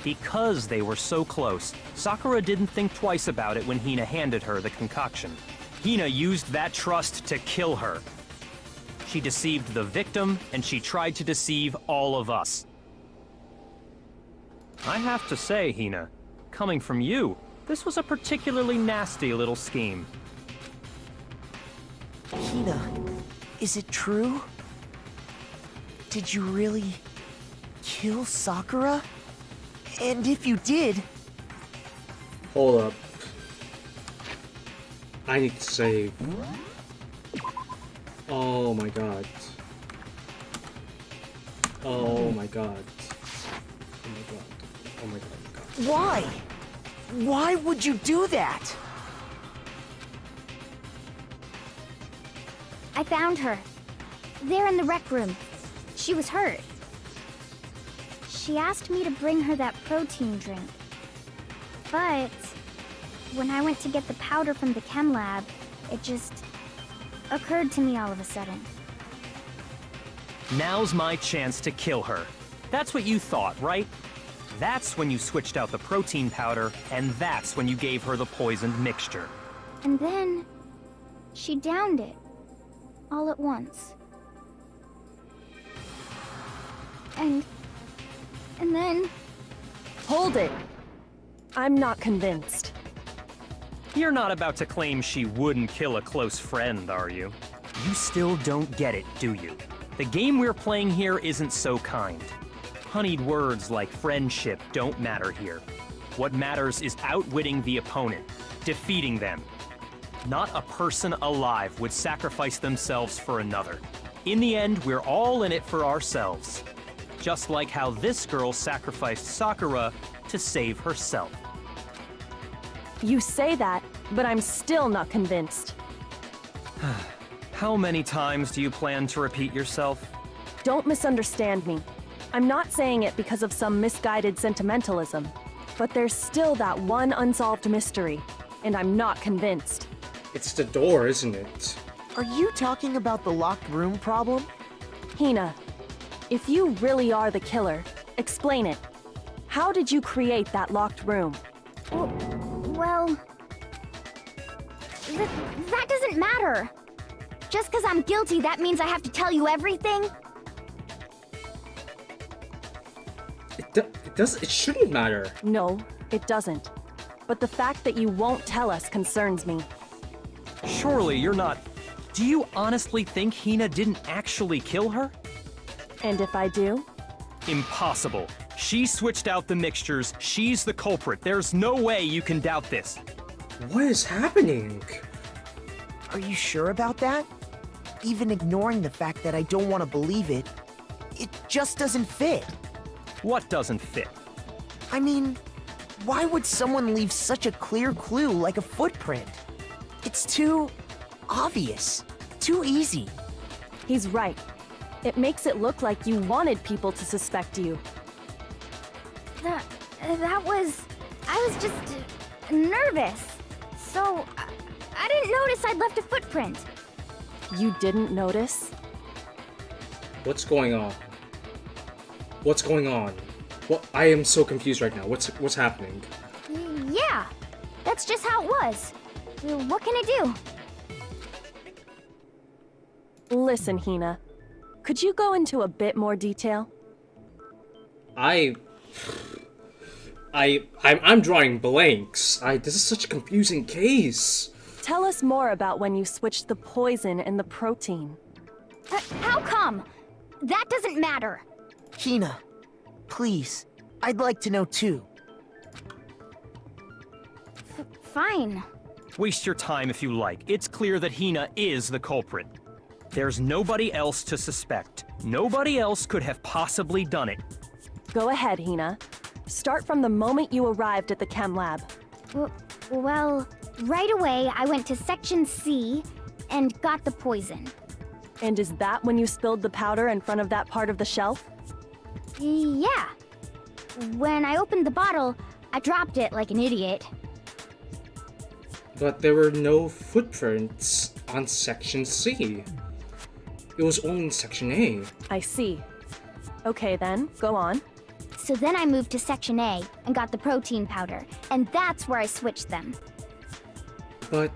Because they were so close, Sakura didn't think twice about it when Hina handed her the concoction. Hina used that trust to kill her. She deceived the victim, and she tried to deceive all of us. I have to say, Hina, coming from you, this was a particularly nasty little scheme. Hina, is it true? Did you really kill Sakura? And if you did... Hold up. I need to save. Oh my god. Oh my god. Oh my god. Oh my god. Oh my god. Why? Why would you do that? I found her. There in the rec room. She was hurt. She asked me to bring her that protein drink. But when I went to get the powder from the chem lab, it just occurred to me all of a sudden. Now's my chance to kill her. That's what you thought, right? That's when you switched out the protein powder, and that's when you gave her the poisoned mixture. And then she downed it all at once. And then... Hold it! I'm not convinced. You're not about to claim she wouldn't kill a close friend, are you? You still don't get it, do you? The game we're playing here isn't so kind. Honeyed words like friendship don't matter here. What matters is outwitting the opponent, defeating them. Not a person alive would sacrifice themselves for another. In the end, we're all in it for ourselves. Just like how this girl sacrificed Sakura to save herself. You say that, but I'm still not convinced. How many times do you plan to repeat yourself? Don't misunderstand me. I'm not saying it because of some misguided sentimentalism. But there's still that one unsolved mystery, and I'm not convinced. It's the door, isn't it? Are you talking about the locked room problem? Hina, if you really are the killer, explain it. How did you create that locked room? Well... that doesn't matter. Just because I'm guilty, that means I have to tell you everything? It shouldn't matter. No, it doesn't. But the fact that you won't tell us concerns me. Surely you're not... Do you honestly think Hina didn't actually kill her? And if I do? Impossible. She switched out the mixtures. She's the culprit. There's no way you can doubt this. What is happening? Are you sure about that? Even ignoring the fact that I don't want to believe it, it just doesn't fit. What doesn't fit? I mean, why would someone leave such a clear clue like a footprint? It's too obvious, too easy. He's right. It makes it look like you wanted people to suspect you. I was just nervous. So, I didn't notice I'd left a footprint. You didn't notice? What's going on? What's going on? What? I am so confused right now. What's happening? Yeah, that's just how it was. What can I do? Listen, Hina. Could you go into a bit more detail? I'm drawing blanks. This is such a confusing case. Tell us more about when you switched the poison and the protein. How come? That doesn't matter. Hina, please, I'd like to know too. Fine. Waste your time if you like. It's clear that Hina is the culprit. There's nobody else to suspect. Nobody else could have possibly done it. Go ahead, Hina. Start from the moment you arrived at the chem lab. Well, right away I went to Section C and got the poison. And is that when you spilled the powder in front of that part of the shelf? Yeah. When I opened the bottle, I dropped it like an idiot. But there were no footprints on Section C. It was only in Section A. I see. Okay then, go on. So then I moved to Section A and got the protein powder, and that's where I switched them. But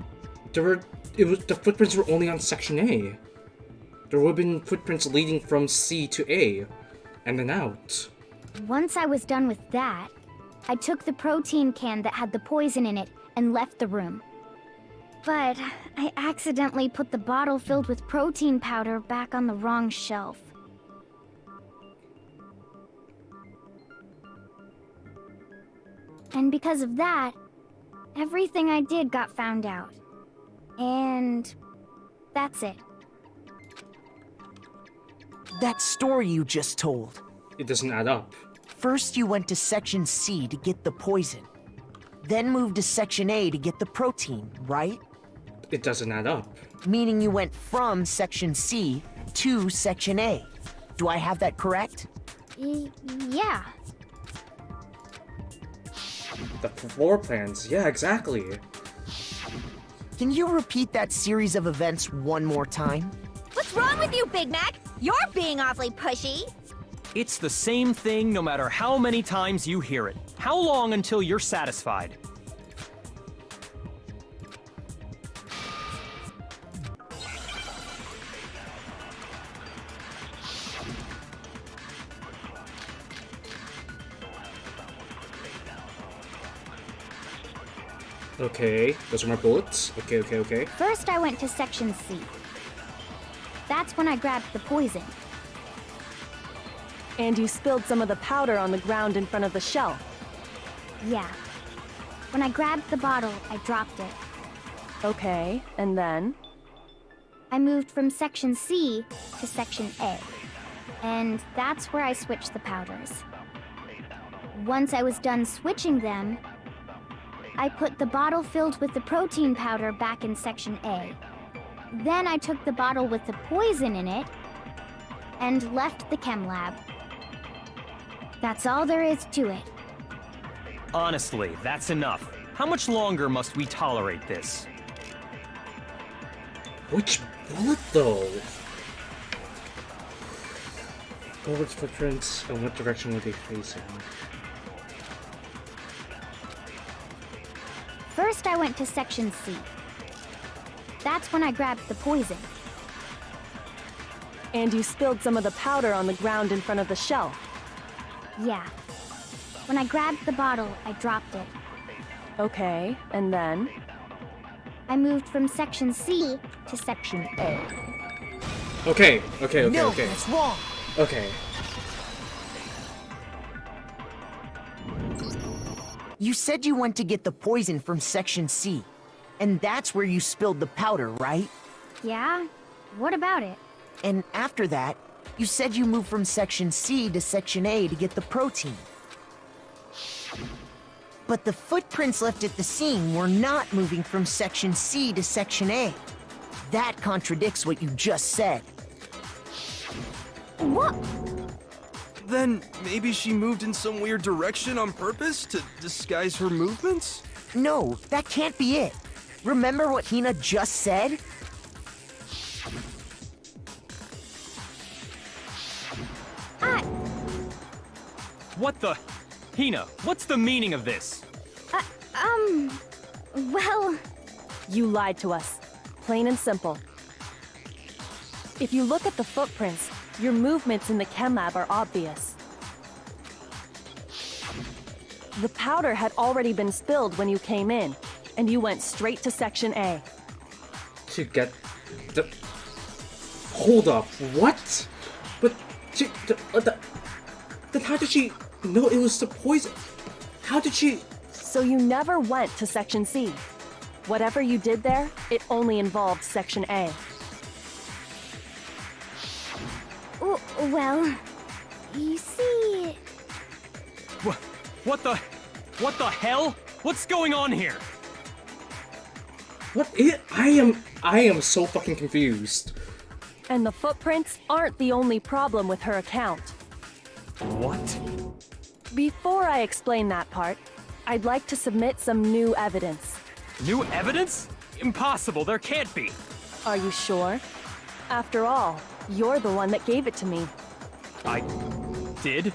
the footprints were only on Section A. There would have been footprints leading from C to A, and then out. Once I was done with that, I took the protein can that had the poison in it and left the room. But I accidentally put the bottle filled with protein powder back on the wrong shelf. And because of that, everything I did got found out. And that's it. That story you just told. It doesn't add up. First you went to Section C to get the poison. Then moved to Section A to get the protein, right? It doesn't add up. Meaning you went from Section C to Section A. Do I have that correct? Yeah. The floor plans, yeah, exactly. Can you repeat that series of events one more time? What's wrong with you, Big Mac? You're being awfully pushy. It's the same thing no matter how many times you hear it. How long until you're satisfied? Okay, those are my bullets. Okay. First, I went to Section C. That's when I grabbed the poison. And you spilled some of the powder on the ground in front of the shelf. Yeah. When I grabbed the bottle, I dropped it. Okay, and then? I moved from Section C to Section A. And that's where I switched the powders. Once I was done switching them, I put the bottle filled with the protein powder back in Section A. Then I took the bottle with the poison in it and left the chem lab. That's all there is to it. Honestly, that's enough. How much longer must we tolerate this? Which bullet, though? Bullet's footprints, and what direction were they facing? First, I went to Section C. That's when I grabbed the poison. And you spilled some of the powder on the ground in front of the shelf. Yeah. When I grabbed the bottle, I dropped it. Okay, and then? I moved from Section C to Section A. Okay. No, that's wrong. Okay. You said you went to get the poison from Section C. And that's where you spilled the powder, right? Yeah? What about it? And after that, you said you moved from Section C to Section A to get the protein. But the footprints left at the scene were not moving from Section C to Section A. That contradicts what you just said. What? Then maybe she moved in some weird direction on purpose to disguise her movements? No, that can't be it. Remember what Hina just said? What the? Hina, what's the meaning of this? Well... You lied to us. Plain and simple. If you look at the footprints, your movements in the chem lab are obvious. The powder had already been spilled when you came in, and you went straight to Section A. To get the... Hold up, what? But then how did she know it was the poison? How did she... So you never went to Section C. Whatever you did there, it only involved Section A. Well... You see... What the hell? What's going on here? What is... I am so fucking confused. And the footprints aren't the only problem with her account. What? Before I explain that part, I'd like to submit some new evidence. New evidence? Impossible, there can't be. Are you sure? After all, you're the one that gave it to me. I did?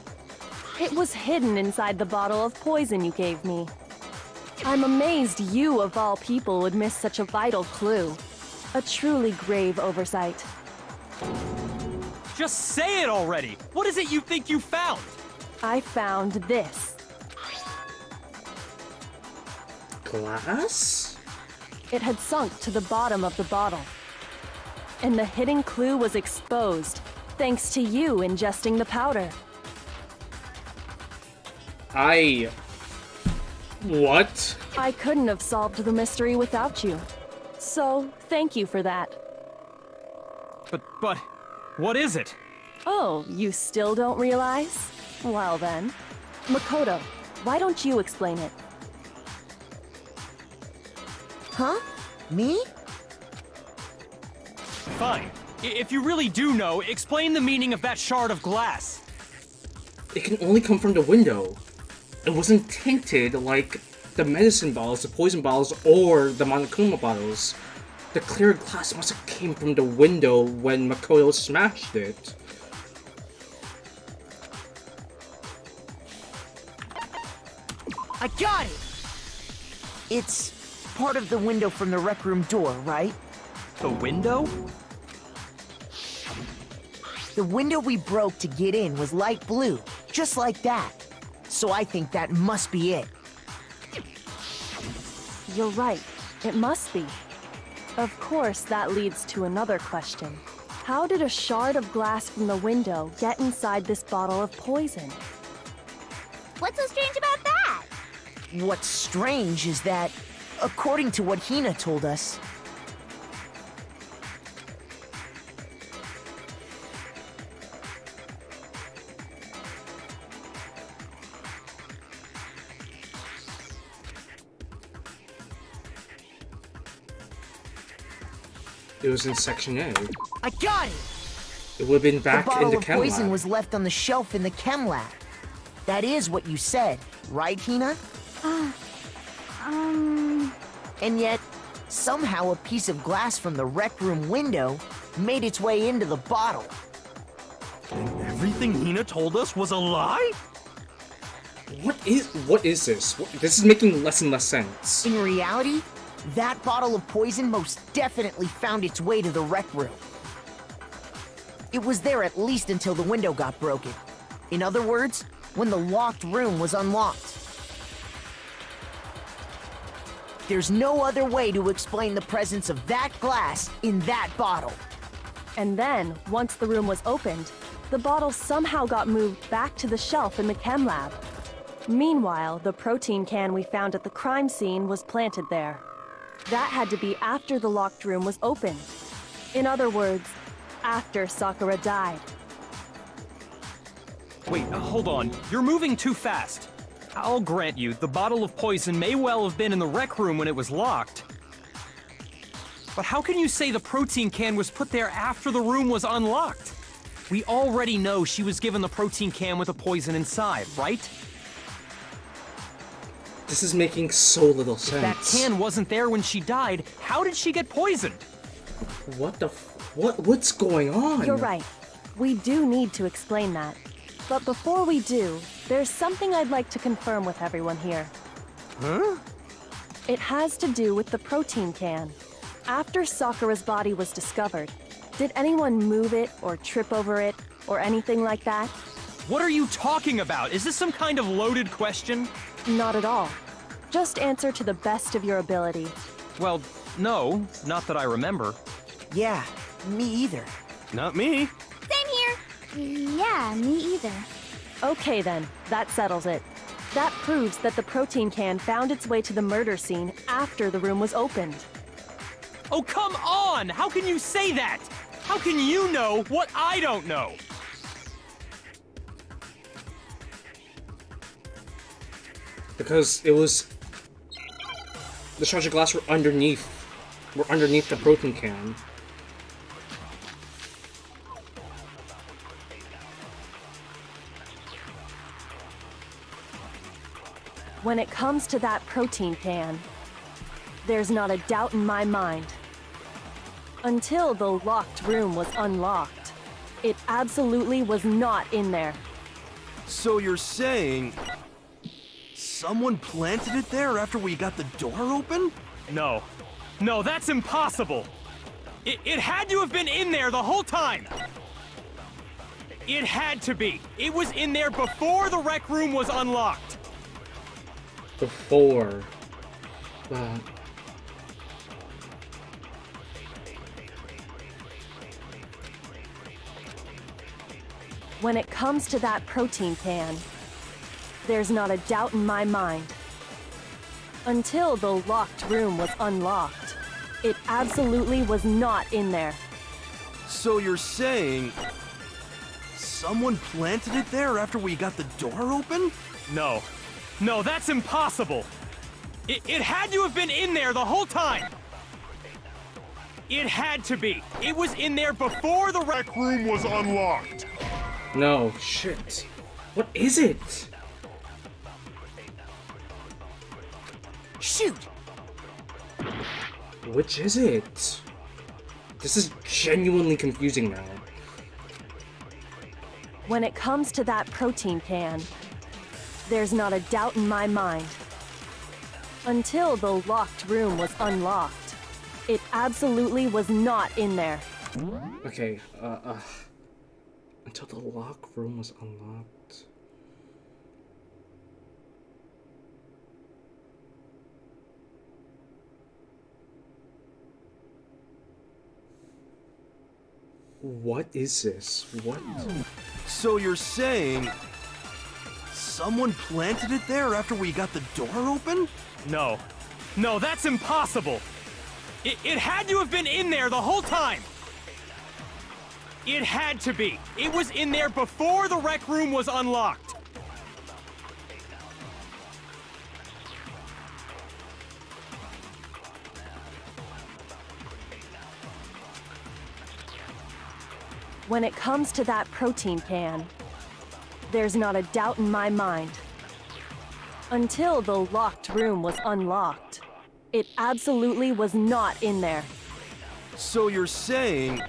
It was hidden inside the bottle of poison you gave me. I'm amazed you, of all people, would miss such a vital clue. A truly grave oversight. Just say it already! What is it you think you found? I found this. Glass? It had sunk to the bottom of the bottle. And the hidden clue was exposed, thanks to you ingesting the powder. What? I couldn't have solved the mystery without you. So, thank you for that. But, what is it? Oh, you still don't realize? Well then. Makoto, why don't you explain it? Huh? Me? Fine. If you really do know, explain the meaning of that shard of glass. It can only come from the window. It wasn't tinted like the medicine bottles, the poison bottles, or the Monokuma bottles. The clear glass must have came from the window when Makoto smashed it. I got it! It's part of the window from the rec room door, right? The window? The window we broke to get in was light blue, just like that. So I think that must be it. You're right. It must be. Of course, that leads to another question. How did a shard of glass from the window get inside this bottle of poison? What's so strange about that? What's strange is that, according to what Hina told us, It was in Section A. I got it! It would have been back the in bottle the of chem poison lab. was left on the shelf in the chem lab. That is what you said, right, Hina? And yet, somehow a piece of glass from the rec room window made its way into the bottle. And everything Hina told us was a lie? What is this? This is making less and less sense. In reality, that bottle of poison most definitely found its way to the rec room. It was there at least until the window got broken. In other words, when the locked room was unlocked. There's no other way to explain the presence of that glass in that bottle. And then, once the room was opened, the bottle somehow got moved back to the shelf in the chem lab. Meanwhile, the protein can we found at the crime scene was planted there. That had to be after the locked room was opened. In other words, after Sakura died. Wait, hold on. You're moving too fast. I'll grant you, the bottle of poison may well have been in the rec room when it was locked. But how can you say the protein can was put there after the room was unlocked? We already know she was given the protein can with the poison inside, right? This is making so little sense. That can wasn't there when she died. How did she get poisoned? What the what's going on? You're right. We do need to explain that. But before we do, there's something I'd like to confirm with everyone here. Huh? It has to do with the protein can. After Sakura's body was discovered, did anyone move it or trip over it or anything like that? What are you talking about? Is this some kind of loaded question? Not at all. Just answer to the best of your ability. Well, no, not that I remember. Yeah, me either. Not me. Same here. Yeah, me either. Okay then, that settles it. That proves that the protein can found its way to the murder scene after the room was opened. Oh, come on! How can you say that? How can you know what I don't know? Because it was... The shards of glass were underneath the protein can. When it comes to that protein can, there's not a doubt in my mind. Until the locked room was unlocked, it absolutely was not in there. So you're saying... someone planted it there after we got the door open? No. No, that's impossible! It had to have been in there the whole time! It had to be. It was in there before the rec room was unlocked. Before. When it comes to that protein can, there's not a doubt in my mind. Until the locked room was unlocked, it absolutely was not in there. So you're saying... someone planted it there after we got the door open? No. No, that's impossible! It had to have been in there the whole time! It had to be. It was in there before the rec room was unlocked. No, shit. What is it? Shoot! Which is it? This is genuinely confusing now. When it comes to that protein can, there's not a doubt in my mind. Until the locked room was unlocked, it absolutely was not in there. Okay, until the lock room was unlocked. What is this? What? So you're saying... someone planted it there after we got the door open? No. No, that's impossible! It had to have been in there the whole time! It had to be. It was in there before the rec room was unlocked. When it comes to that protein can, there's not a doubt in my mind. Until the locked room was unlocked, it absolutely was not in there. So you're saying...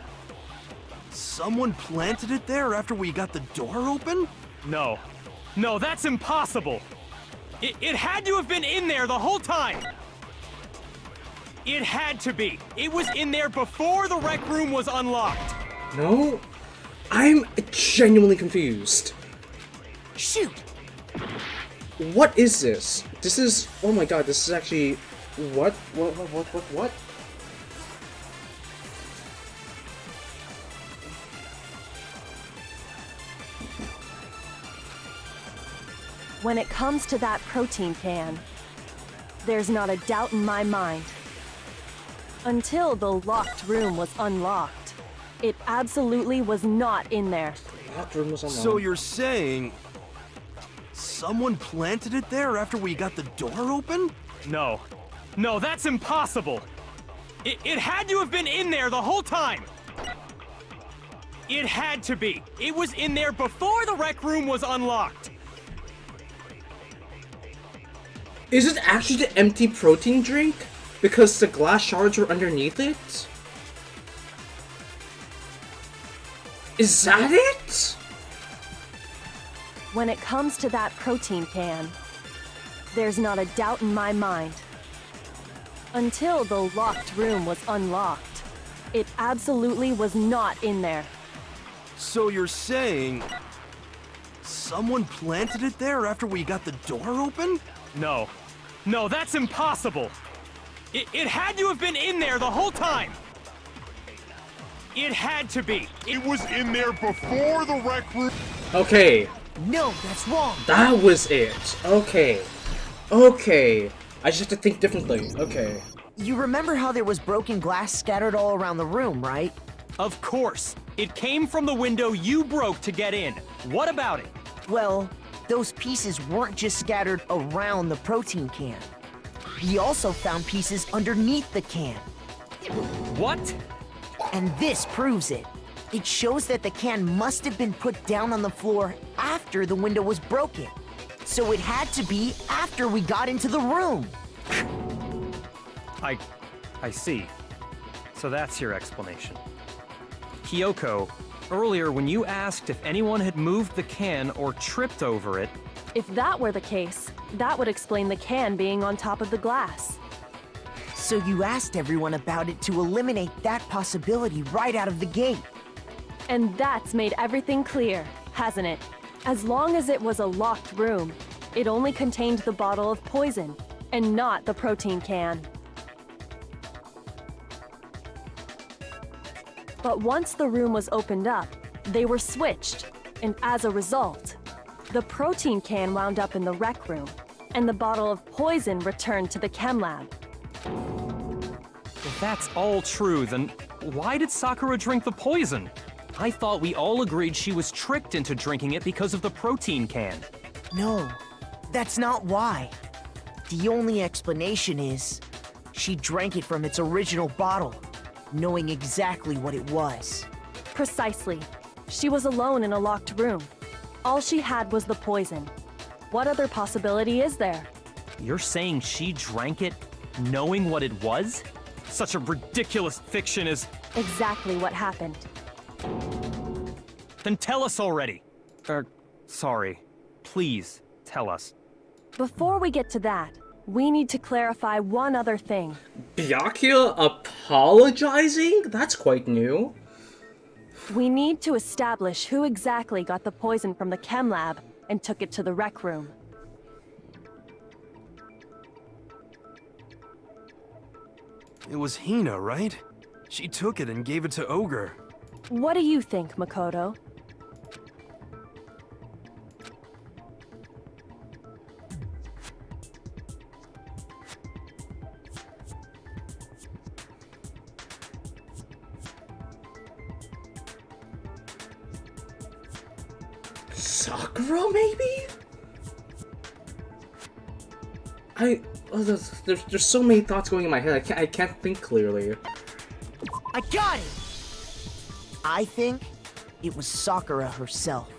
someone planted it there after we got the door open? No. No, that's impossible! It had to have been in there the whole time! It had to be. It was in there before the rec room was unlocked. No? I'm genuinely confused. Shoot! What is this? This is... oh my god, this is actually... What? What? When it comes to that protein can, there's not a doubt in my mind. Until the locked room was unlocked. It absolutely was not in there. Locked room was unlocked. So you're saying someone planted it there after we got the door open? No. No, that's impossible! It had to have been in there the whole time! It had to be! It was in there before the rec room was unlocked! Is it actually the empty protein drink? Because the glass shards were underneath it? Is that it? When it comes to that protein can, there's not a doubt in my mind. Until the locked room was unlocked, it absolutely was not in there. So you're saying someone planted it there after we got the door open? No. No, that's impossible! It had to have been in there the whole time! It had to be! It was in there before the rec room. Okay, No, that's wrong. that was it. Okay. Okay. I just have to think differently. Okay. You remember how there was broken glass scattered all around the room, right? Of course! It came from the window you broke to get in. What about it? Well, those pieces weren't just scattered around the protein can. We also found pieces underneath the can. What? And this proves it. It shows that the can must have been put down on the floor after the window was broken. So it had to be after we got into the room. I see. So that's your explanation. Kyoko, earlier when you asked if anyone had moved the can or tripped over it, If that were the case, that would explain the can being on top of the glass. So you asked everyone about it to eliminate that possibility right out of the gate. And that's made everything clear, hasn't it? As long as it was a locked room, it only contained the bottle of poison, and not the protein can. But once the room was opened up, they were switched, and as a result, the protein can wound up in the rec room, and the bottle of poison returned to the chem lab. if that's all true, then why did Sakura drink the poison? I thought we all agreed she was tricked into drinking it because of the protein can. No, that's not why. The only explanation is she drank it from its original bottle, knowing exactly what it was. Precisely. She was alone in a locked room. All she had was the poison. What other possibility is there? You're saying she drank it knowing what it was? Such a ridiculous fiction is... Exactly what happened. Then tell us already. Sorry. Please, tell us. Before we get to that, we need to clarify one other thing. Byakuya apologizing? That's quite new. We need to establish who exactly got the poison from the chem lab and took it to the rec room. It was Hina, right? She took it and gave it to Ogre. What do you think, Makoto? Sakura, maybe? There's so many thoughts going in my head. I can't think clearly. I got it! I think it was Sakura herself.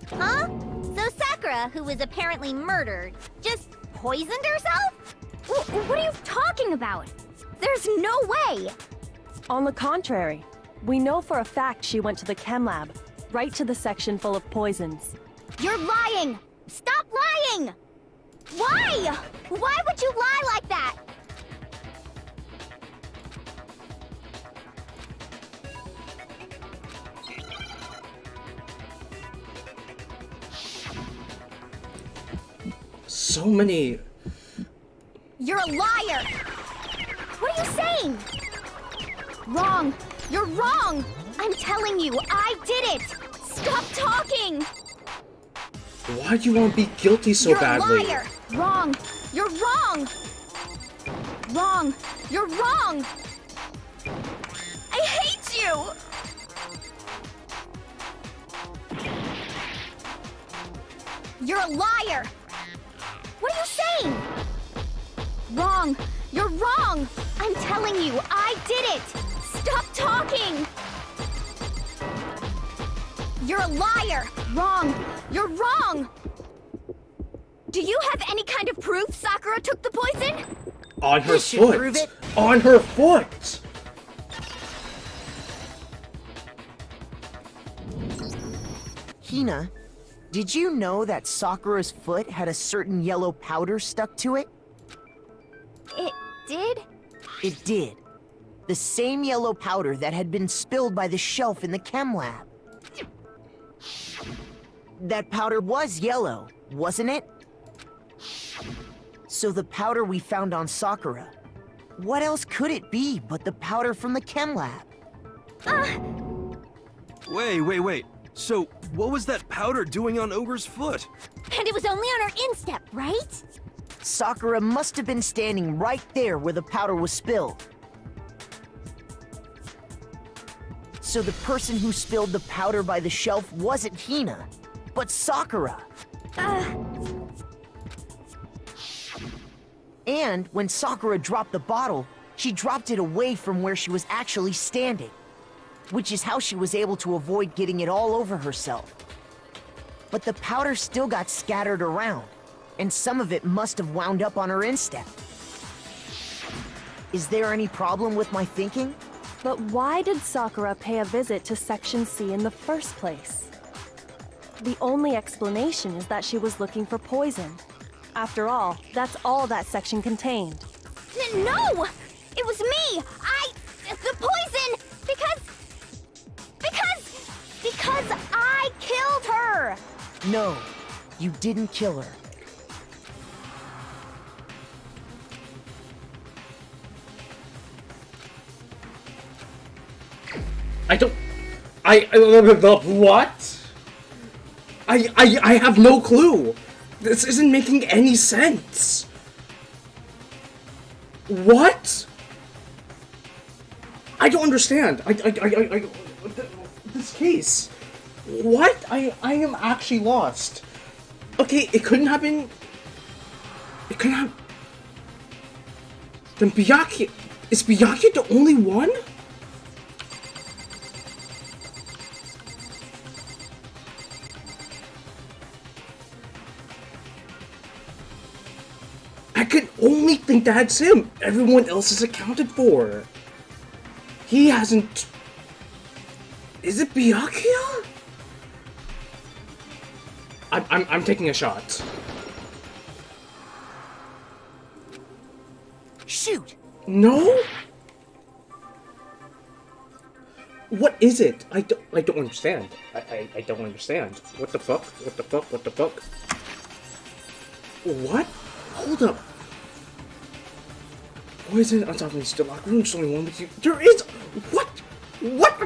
Huh? So Sakura, who was apparently murdered, just poisoned herself? What are you talking about? There's no way! On the contrary, we know for a fact she went to the chem lab, right to the section full of poisons. You're lying! Stop lying! Why? Why would you lie like that? So many... You're a liar! What are you saying? Wrong! You're wrong! I'm telling you, I did it! Stop talking! Why do you want to be guilty so You're badly? a liar! Wrong! You're wrong! Wrong! You're wrong! you! You're a liar! What are you saying? Wrong! You're wrong! I'm telling you, I did it! Stop talking! You're a liar! Wrong! You're wrong! Do you have any kind of proof Sakura took the poison? On her This should foot! prove it. On her foot! Hina, did you know that Sakura's foot had a certain yellow powder stuck to it? It did? It did. The same yellow powder that had been spilled by the shelf in the chem lab. That powder was yellow, wasn't it? So the powder we found on Sakura, what else could it be but the powder from the chem lab? Wait. So, what was that powder doing on Ogre's foot? And it was only on her instep, right? Sakura must have been standing right there where the powder was spilled. So the person who spilled the powder by the shelf wasn't Hina, but Sakura. And when Sakura dropped the bottle, she dropped it away from where she was actually standing, which is how she was able to avoid getting it all over herself. But the powder still got scattered around, and some of it must have wound up on her instep. Is there any problem with my thinking? But why did Sakura pay a visit to Section C in the first place? The only explanation is that she was looking for poison. After all, that's all that section contained. No! It was me! The poison! Because I killed her! No, you didn't kill her. What? I have no clue. This isn't making any sense. What? I don't understand. This case. What? I am actually lost. Okay, it couldn't have been. It couldn't have. Then Byakuya. Is Byakuya the only one? I could only think that's him. Everyone else is accounted for. He hasn't. Is it Byakuya? I'm taking a shot. Shoot! No? What is it? I don't understand. I don't understand. What the fuck? What the fuck? What the fuck? What? Hold up. Poison on top of me still locked room, there's only one with you. There is. What? What?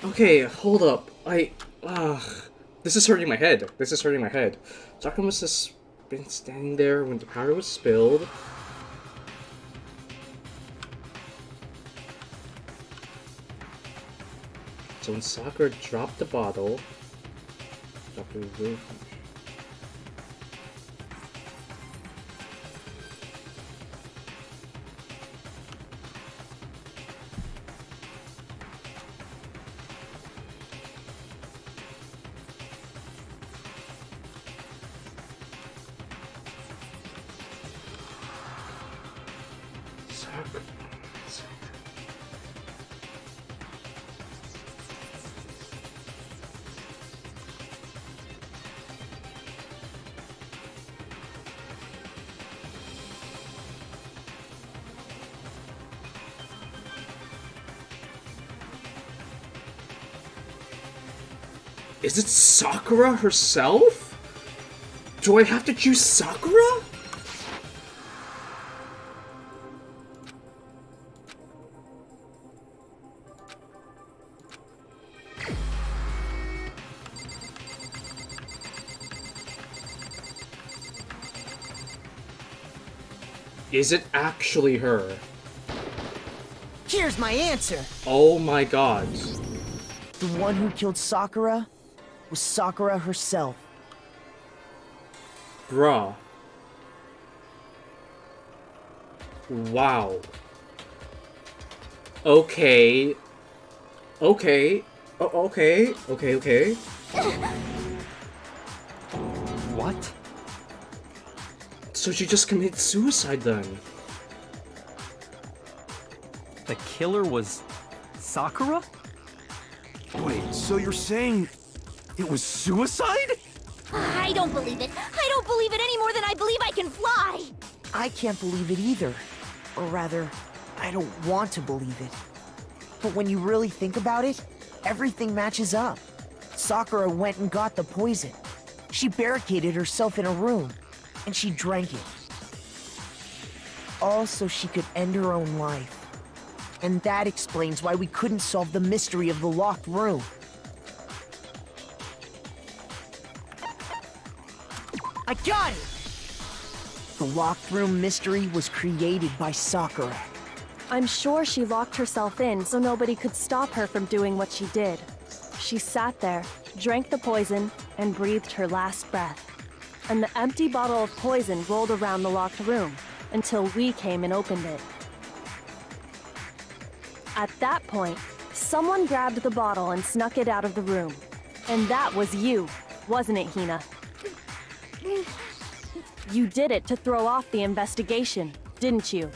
Okay, hold up. This is hurting my head. This is hurting my head. Sakura must have been standing there when the powder was spilled. So when Sakura dropped the bottle, Is it Sakura herself? Do I have to choose Sakura? Is it actually her? Here's my answer. Oh my god. The one who killed Sakura was Sakura herself. Bruh. Wow. Okay. Okay. Okay. Okay. What? So she just committed suicide then? The killer was Sakura? Wait, so you're saying it was suicide? I don't believe it. I don't believe it any more than I believe I can fly. I can't believe it either. Or rather, I don't want to believe it. But when you really think about it, everything matches up. Sakura went and got the poison. She barricaded herself in a room, and she drank it. All so she could end her own life. And that explains why we couldn't solve the mystery of the locked room. I got it! The locked room mystery was created by Sakura. I'm sure she locked herself in so nobody could stop her from doing what she did. She sat there, drank the poison, and breathed her last breath. And the empty bottle of poison rolled around the locked room until we came and opened it. At that point, someone grabbed the bottle and snuck it out of the room. And that was you, wasn't it, Hina? You did it to throw off the investigation, didn't you?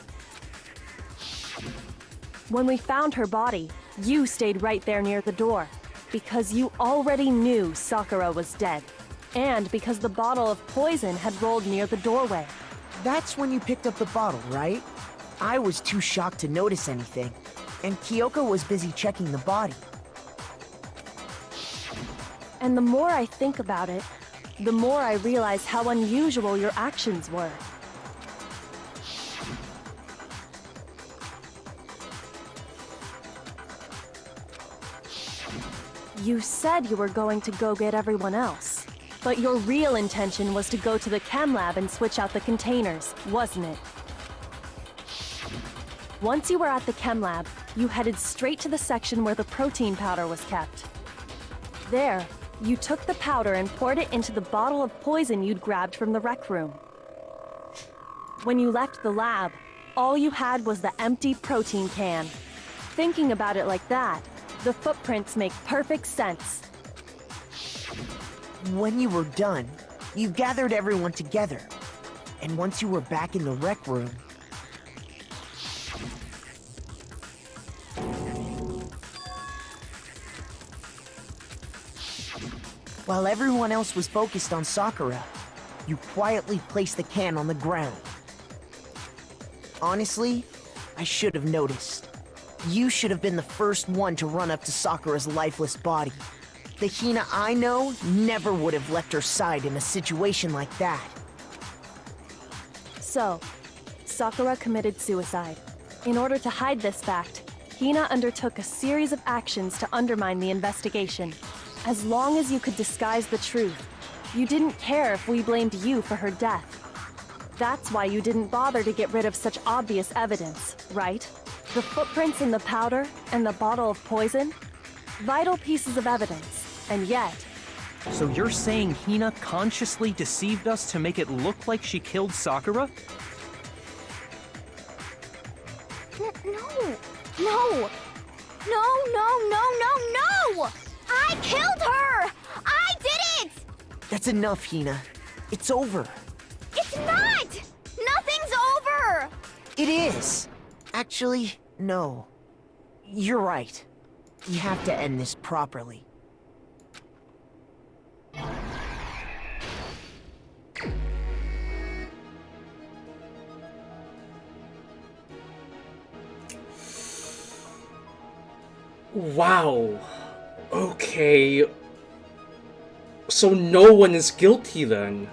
When we found her body, you stayed right there near the door, because you already knew Sakura was dead, and because the bottle of poison had rolled near the doorway. That's when you picked up the bottle, right? I was too shocked to notice anything, and Kyoko was busy checking the body. And the more I think about it, the more I realize how unusual your actions were. You said you were going to go get everyone else, but your real intention was to go to the chem lab and switch out the containers, wasn't it? Once you were at the chem lab, you headed straight to the section where the protein powder was kept. There, you took the powder and poured it into the bottle of poison you'd grabbed from the rec room. When you left the lab, all you had was the empty protein can. Thinking about it like that, the footprints make perfect sense. When you were done, you gathered everyone together. And once you were back in the rec room, while everyone else was focused on Sakura, you quietly placed the can on the ground. Honestly, I should have noticed. You should have been the first one to run up to Sakura's lifeless body. The Hina I know never would have left her side in a situation like that. So, Sakura committed suicide. In order to hide this fact, Hina undertook a series of actions to undermine the investigation. As long as you could disguise the truth, you didn't care if we blamed you for her death. That's why you didn't bother to get rid of such obvious evidence, right? The footprints in the powder and the bottle of poison? Vital pieces of evidence, and yet... So you're saying Hina consciously deceived us to make it look like she killed Sakura? No! I killed her! I did it! That's enough, Hina. It's over. It's not! Nothing's over! It is! Actually, no. You're right. We have to end this properly. Wow. Okay. So no one is guilty then?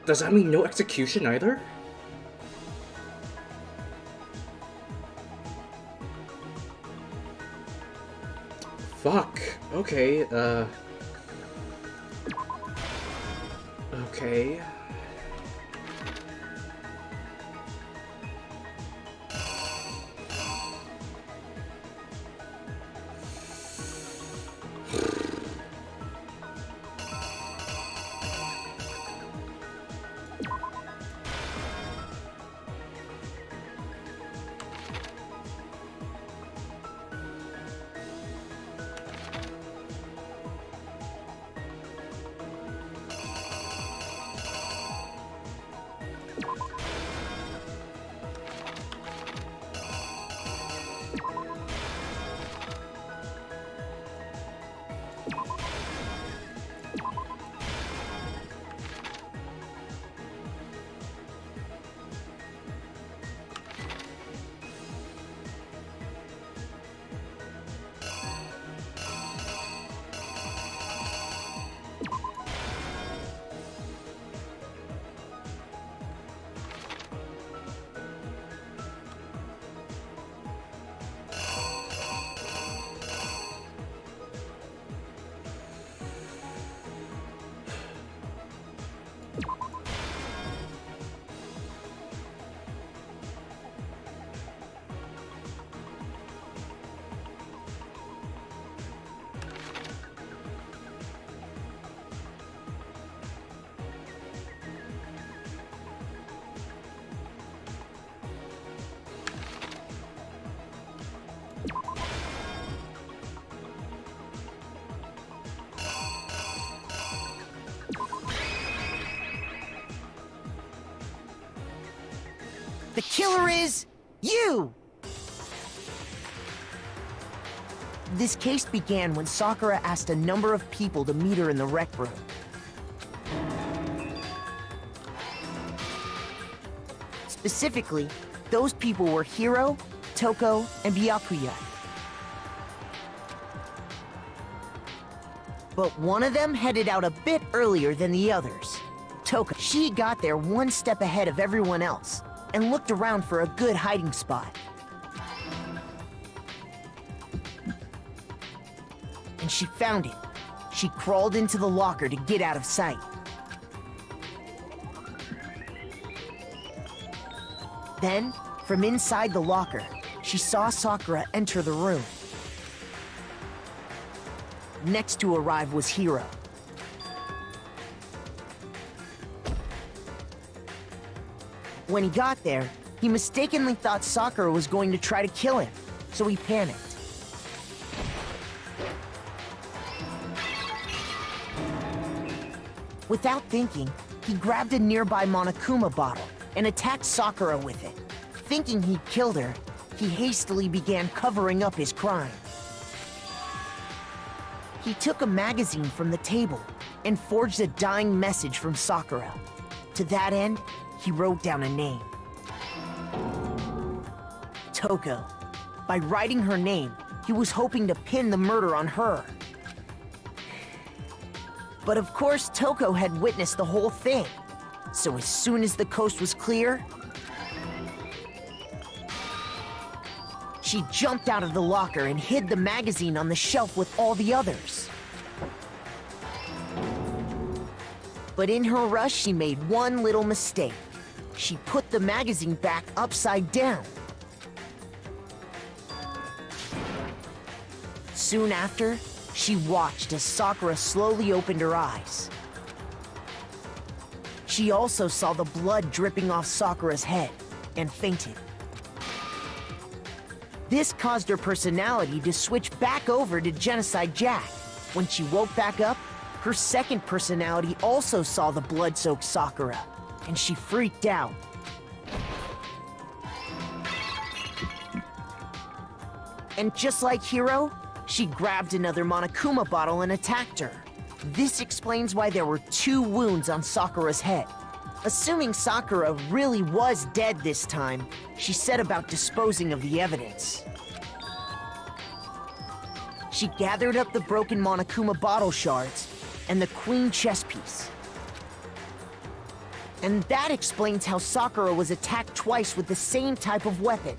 Does that mean no execution either? Fuck. Okay, okay. killer is you! This case began when Sakura asked a number of people to meet her in the rec room. Specifically, those people were Hiro, Toko, and Byakuya. But one of them headed out a bit earlier than the others. Toko, she got there one step ahead of everyone else and looked around for a good hiding spot. And she found it. She crawled into the locker to get out of sight. Then, from inside the locker, she saw Sakura enter the room. Next to arrive was Hiro. When he got there, he mistakenly thought Sakura was going to try to kill him, so he panicked. Without thinking, he grabbed a nearby Monokuma bottle and attacked Sakura with it. Thinking he'd killed her, he hastily began covering up his crime. He took a magazine from the table and forged a dying message from Sakura. To that end, he wrote down a name. Toko. By writing her name, he was hoping to pin the murder on her. But of course, Toko had witnessed the whole thing. So as soon as the coast was clear, she jumped out of the locker and hid the magazine on the shelf with all the others. But in her rush, she made one little mistake. She put the magazine back upside down. Soon after, she watched as Sakura slowly opened her eyes. She also saw the blood dripping off Sakura's head and fainted. This caused her personality to switch back over to Genocide Jack. When she woke back up, her second personality also saw the blood-soaked Sakura, and she freaked out. And just like Hiro, she grabbed another Monokuma bottle and attacked her. This explains why there were 2 wounds on Sakura's head. Assuming Sakura really was dead this time, she set about disposing of the evidence. She gathered up the broken Monokuma bottle shards and the queen chess piece. And that explains how Sakura was attacked twice with the same type of weapon.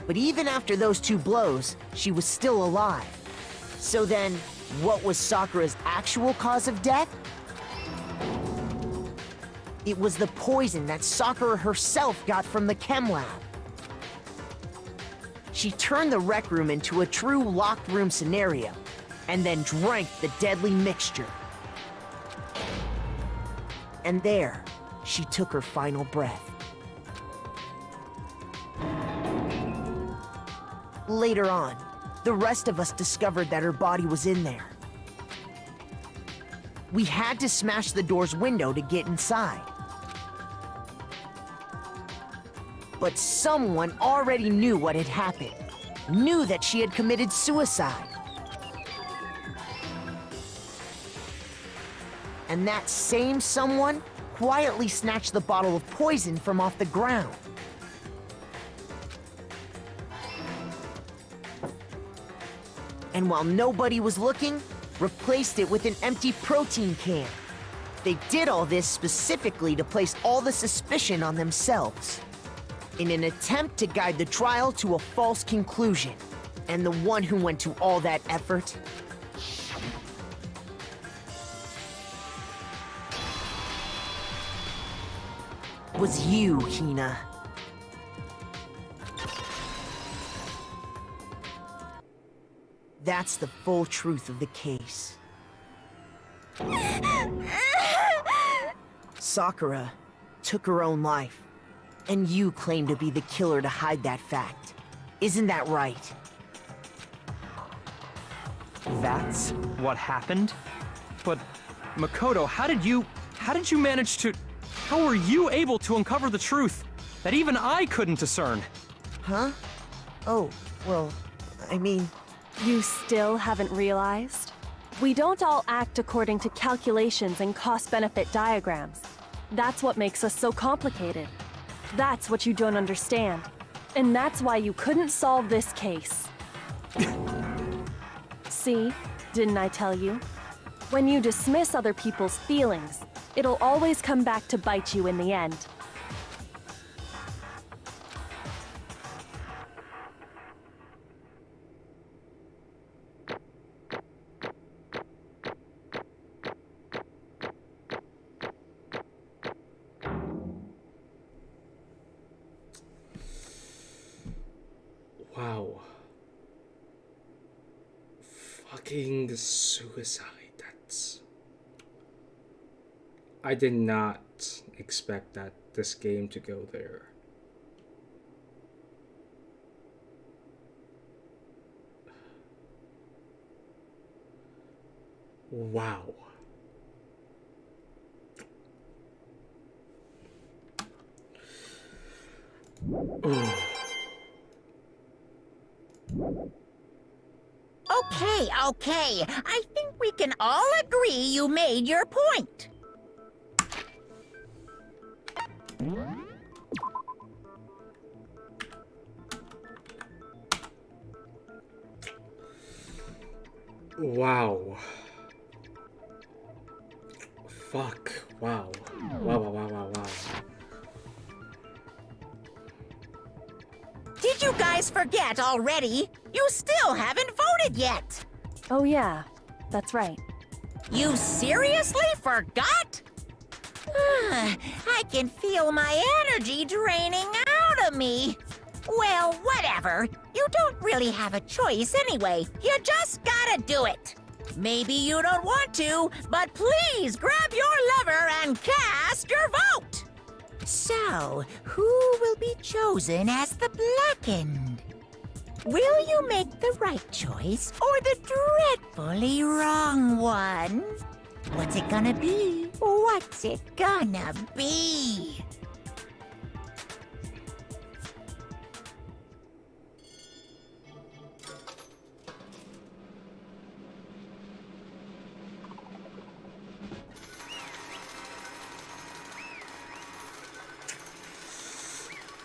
But even after those 2 blows, she was still alive. So then, what was Sakura's actual cause of death? It was the poison that Sakura herself got from the chem lab. She turned the rec room into a true locked room scenario, and then drank the deadly mixture. And there, she took her final breath. Later on, the rest of us discovered that her body was in there. We had to smash the door's window to get inside. But someone already knew what had happened, knew that she had committed suicide. And that same someone quietly snatched the bottle of poison from off the ground. And while nobody was looking, replaced it with an empty protein can. They did all this specifically to place all the suspicion on themselves, in an attempt to guide the trial to a false conclusion. And the one who went to all that effort was you, Hina. That's the full truth of the case. Sakura took her own life, and you claim to be the killer to hide that fact. Isn't that right? That's what happened? But, Makoto, how did you manage to... How were you able to uncover the truth that even I couldn't discern? Huh? Oh, well, I mean... You still haven't realized? We don't all act according to calculations and cost-benefit diagrams. That's what makes us so complicated. That's what you don't understand. And that's why you couldn't solve this case. See? Didn't I tell you? When you dismiss other people's feelings, it'll always come back to bite you in the end. Wow. Fucking suicide. That's... I did not expect that this game to go there. Wow. Okay. I think we can all agree you made your point. Wow. Fuck. Wow. Wow. Did you guys forget already? You still haven't voted yet. Oh yeah, that's right. You seriously forgot? I can feel my energy draining out of me. Well, whatever. You don't really have a choice anyway. You just gotta do it. Maybe you don't want to, but please grab your lever and cast your vote. So, who will be chosen as the blackened? Will you make the right choice or the dreadfully wrong one? What's it gonna be? What's it gonna be?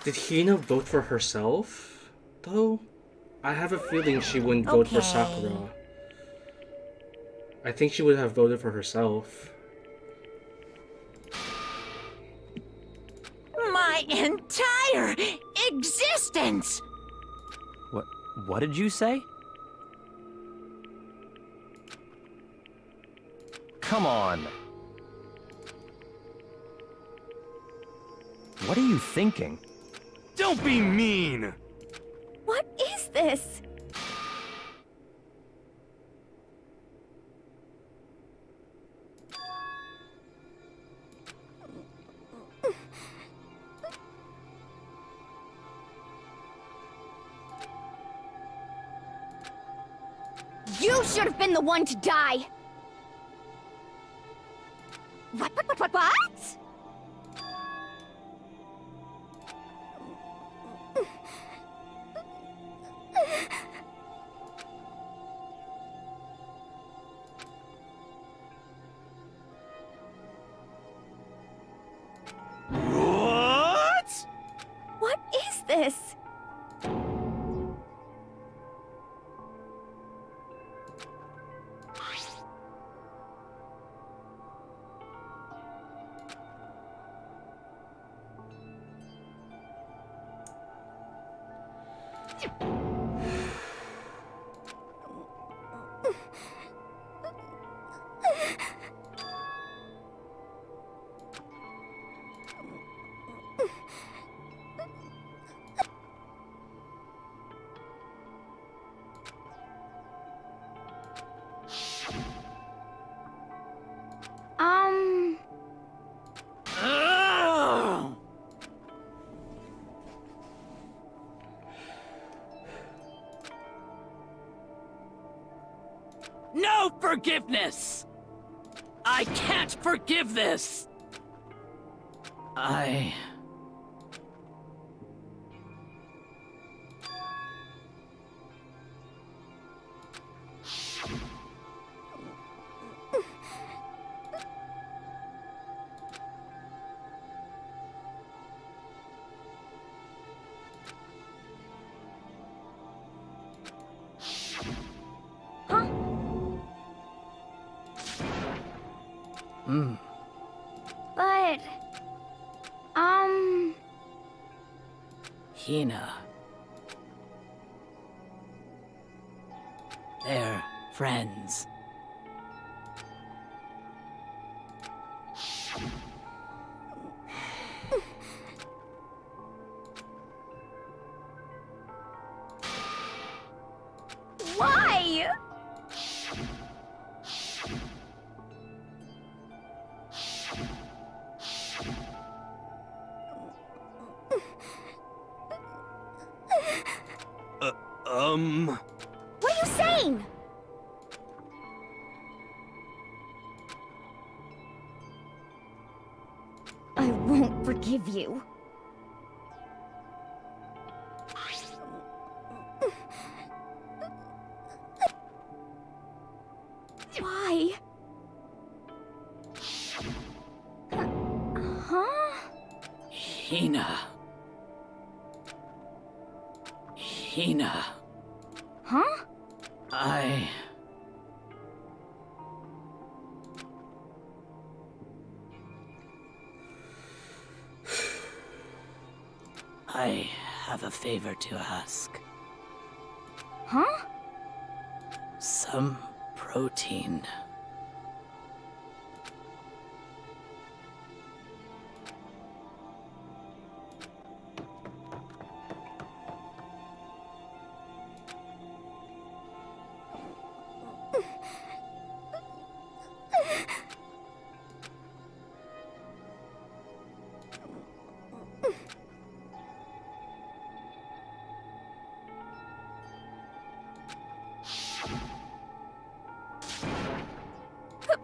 Did Hina vote for herself, though? I have a feeling she wouldn't vote for Sakura. I think she would have voted for herself. My entire existence! What did you say? Come on. What are you thinking? Don't be mean! What is this? You should have been the one to die! What? What? What is this? Ugh! No forgiveness! I can't forgive this! I... But, Hina. They're friends. why? What are you saying? I won't forgive you. Why? Huh? Hina. Hina. Huh? I have a favor to ask. Huh? Some protein.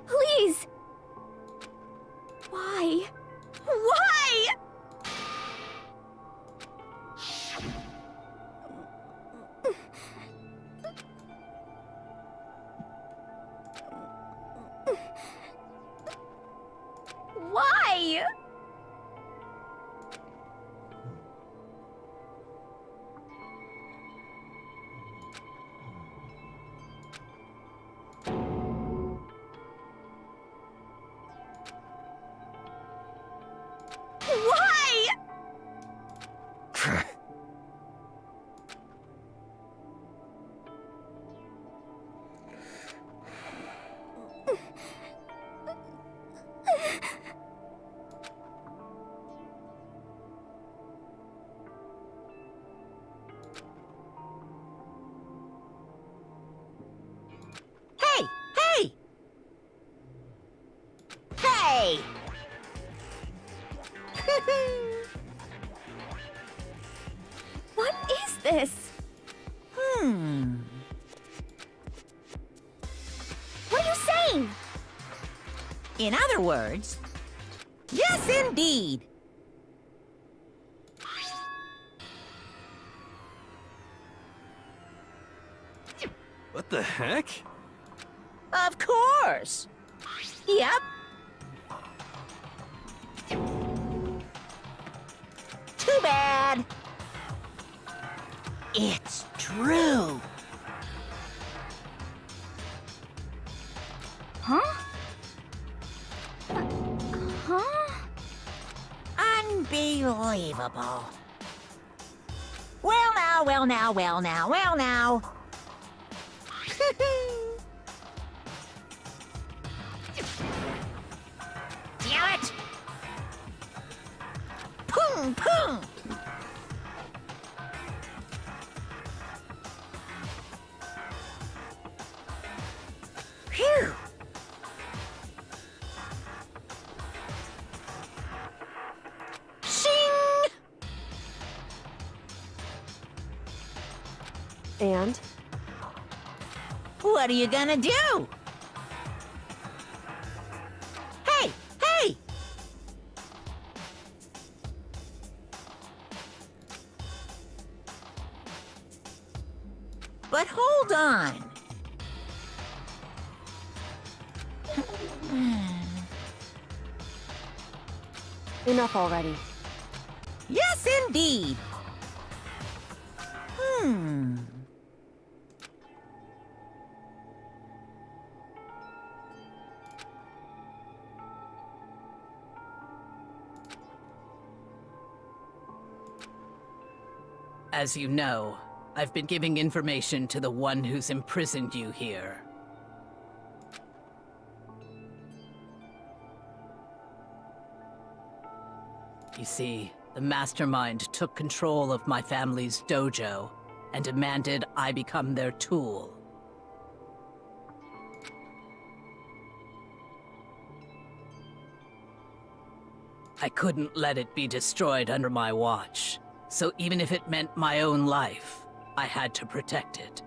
Please! Why? Why? Why? Why? Hey! Hey! Hey! What is this? What are you saying? In other words, yes, indeed. What the heck? Of course. Yep. Too bad. It's true. Huh? Huh? Unbelievable. Well now, well now, well now, well now. Damn it! Pung, pung! Phew! Shing! And? What are you gonna do? Hey! Hey! But hold on. Enough already. Yes, indeed. As you know, I've been giving information to the one who's imprisoned you here. You see, the mastermind took control of my family's dojo and demanded I become their tool. I couldn't let it be destroyed under my watch, so even if it meant my own life, I had to protect it.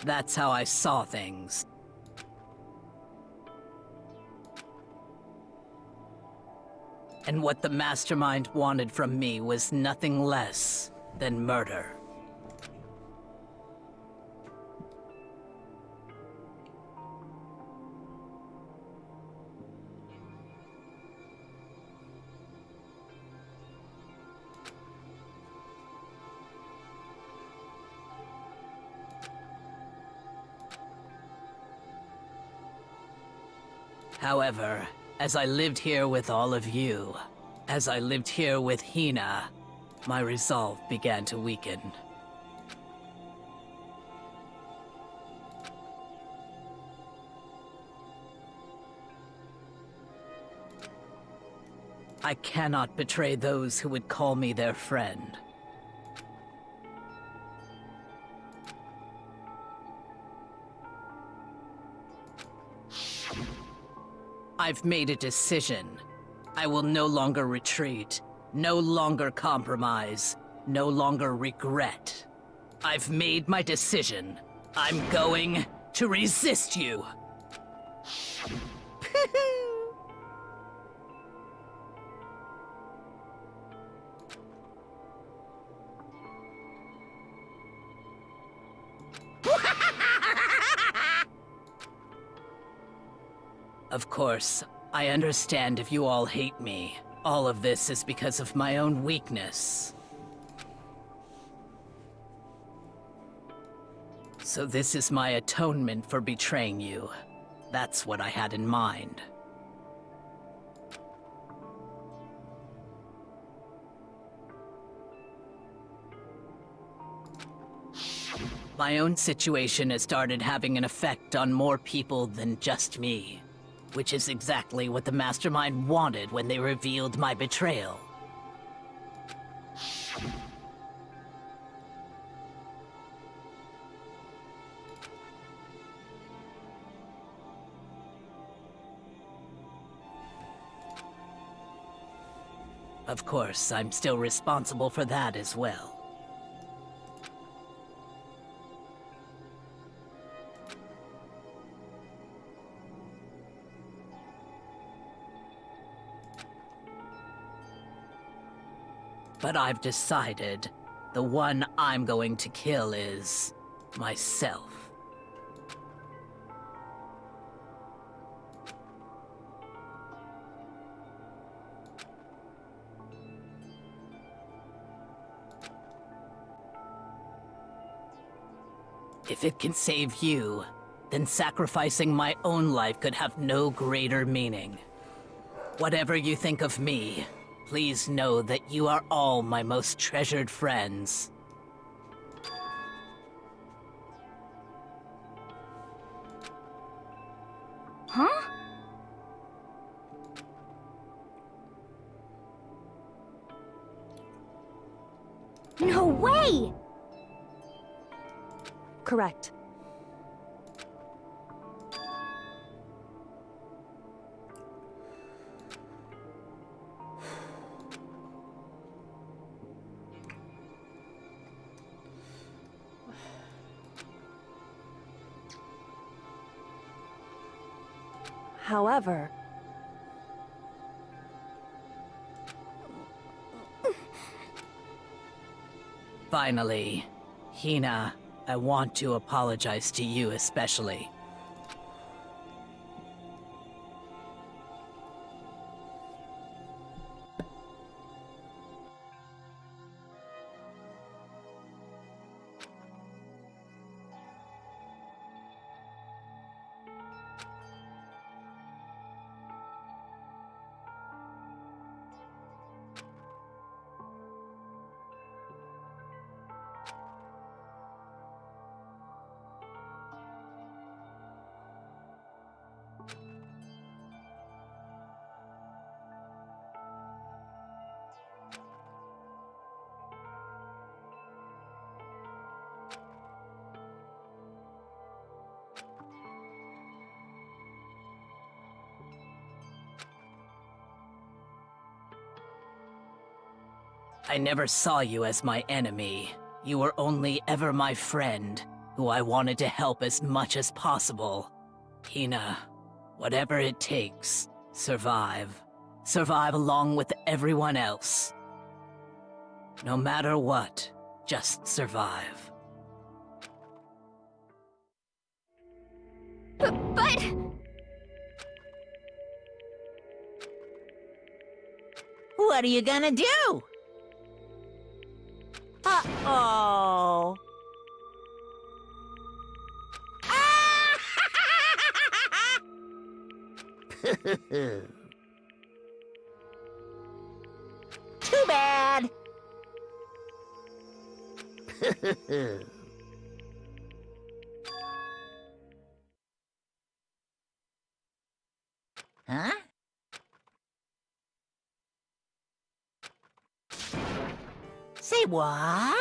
That's how I saw things. And what the mastermind wanted from me was nothing less than murder. However, as I lived here with all of you, as I lived here with Hina, my resolve began to weaken. I cannot betray those who would call me their friend. I've made a decision. I will no longer retreat, no longer compromise, no longer regret. I've made my decision. I'm going to resist you. Of course, I understand if you all hate me. All of this is because of my own weakness. So this is my atonement for betraying you. That's what I had in mind. My own situation has started having an effect on more people than just me. Which is exactly what the Mastermind wanted when they revealed my betrayal. Of course, I'm still responsible for that as well. But I've decided the one I'm going to kill is myself. If it can save you, then sacrificing my own life could have no greater meaning. Whatever you think of me, please know that you are all my most treasured friends. Huh? No way! Correct. However, Finally, Hina, I want to apologize to you especially. I never saw you as my enemy. You were only ever my friend, who I wanted to help as much as possible. Hina, whatever it takes, survive. Survive along with everyone else. No matter what, just survive. But... What are you gonna do? Uh-oh. Too bad. Huh? Say what?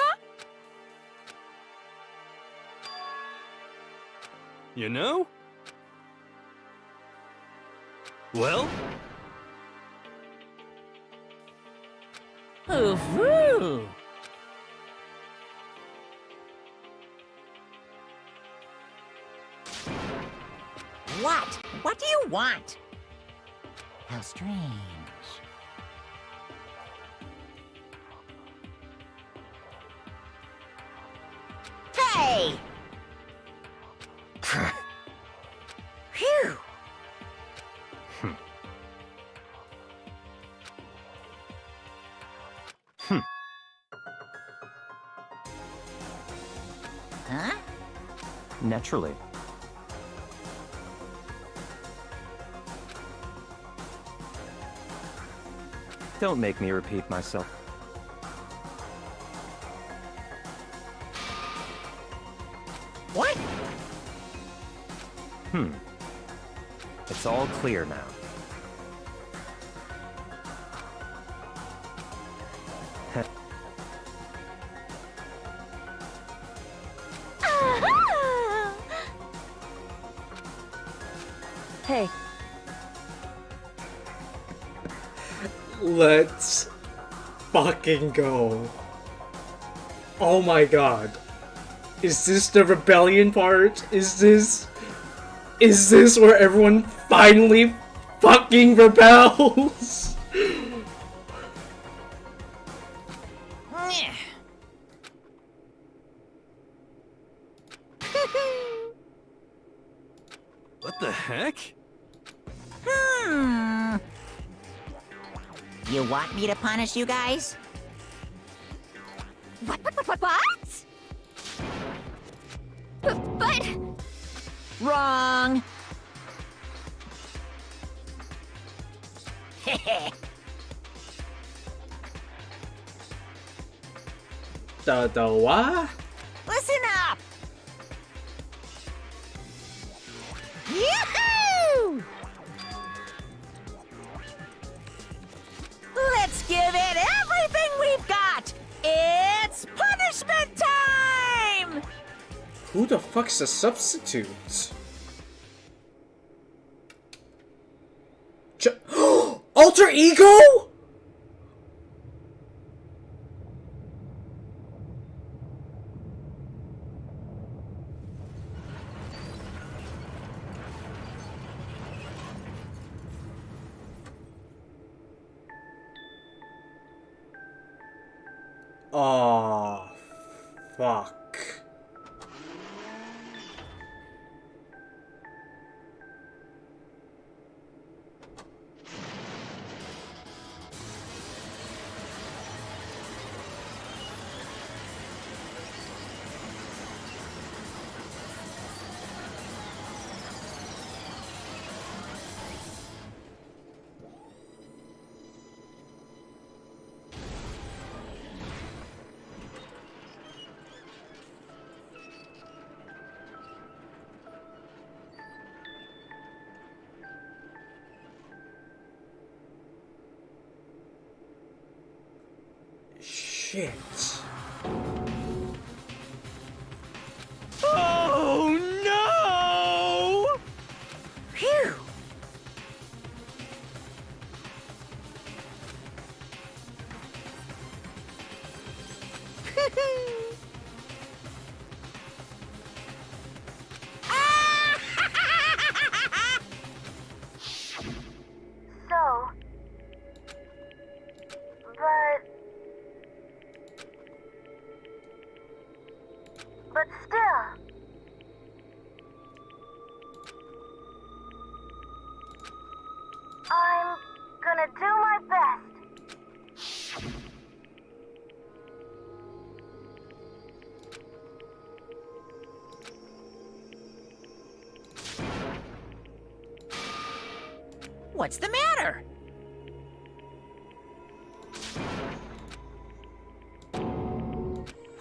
You know? Well? Ooh-hoo. What? What do you want? How strange. Hey! Phew! Huh? Naturally. Don't make me repeat myself. What? It's all clear now. Hey, Let's fucking go. Oh my god. Is this the rebellion part? Is this where everyone finally fucking rebels? What the heck? You want me to punish you guys? What? But... Wrong. The what? Listen up. Yoo-hoo! Let's give it everything we've got. It's punishment time. Who the fuck's a substitute? Alter ego? Oh, fuck. shit. Oh no! Phew! So... But still... I'm gonna do my best. What's the matter?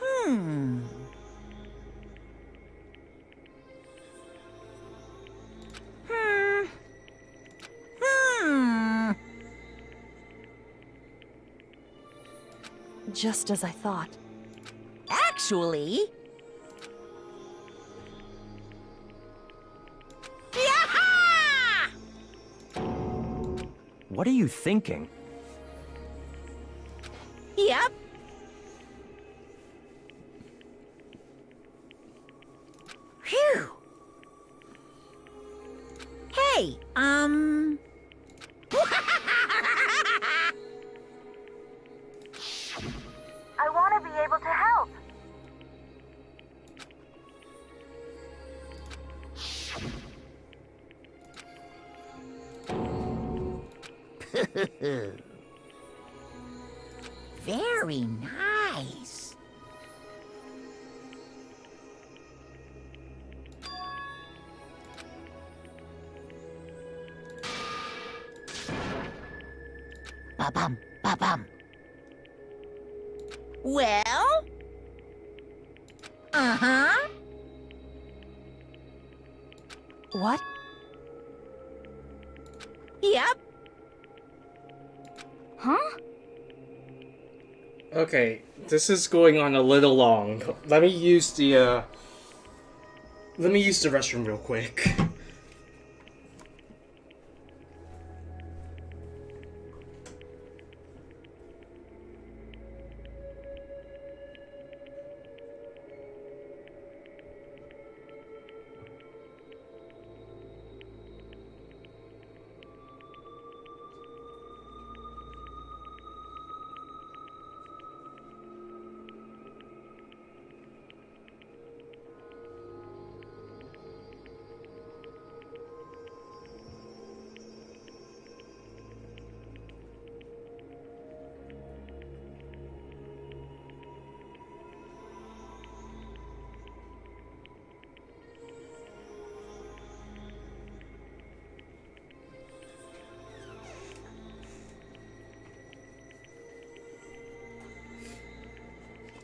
Hmm. Just as I thought. Actually... Yaha! What are you thinking? Yep. Phew. Hey, I want to be able to help. Very nice. Ba-bum, ba-bum. Well? Uh-huh. What? Yep. Huh? Okay, this is going on a little long. Let me use the restroom real quick.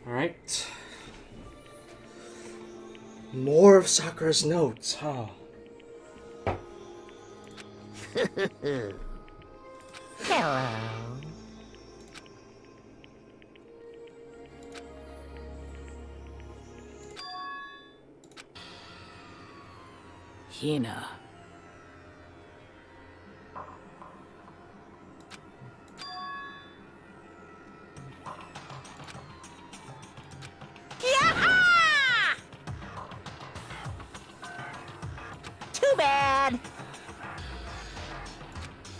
Alright. More of Sakura's notes, huh? Hello. Hina. Yaha! Too bad.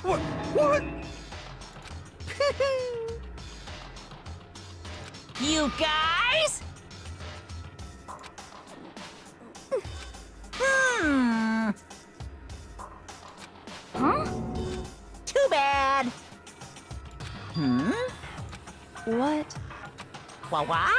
What? What? You guys? Hmm. Huh? Too bad. Hmm? What? Wah-wah?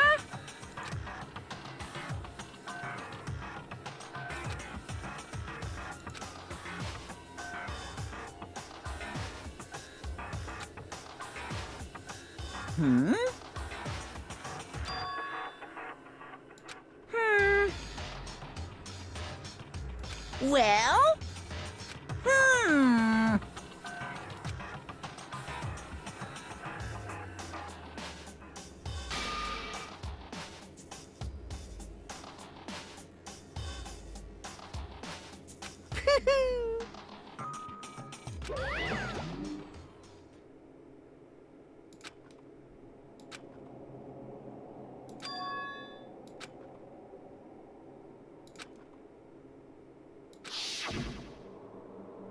Hmm? Well?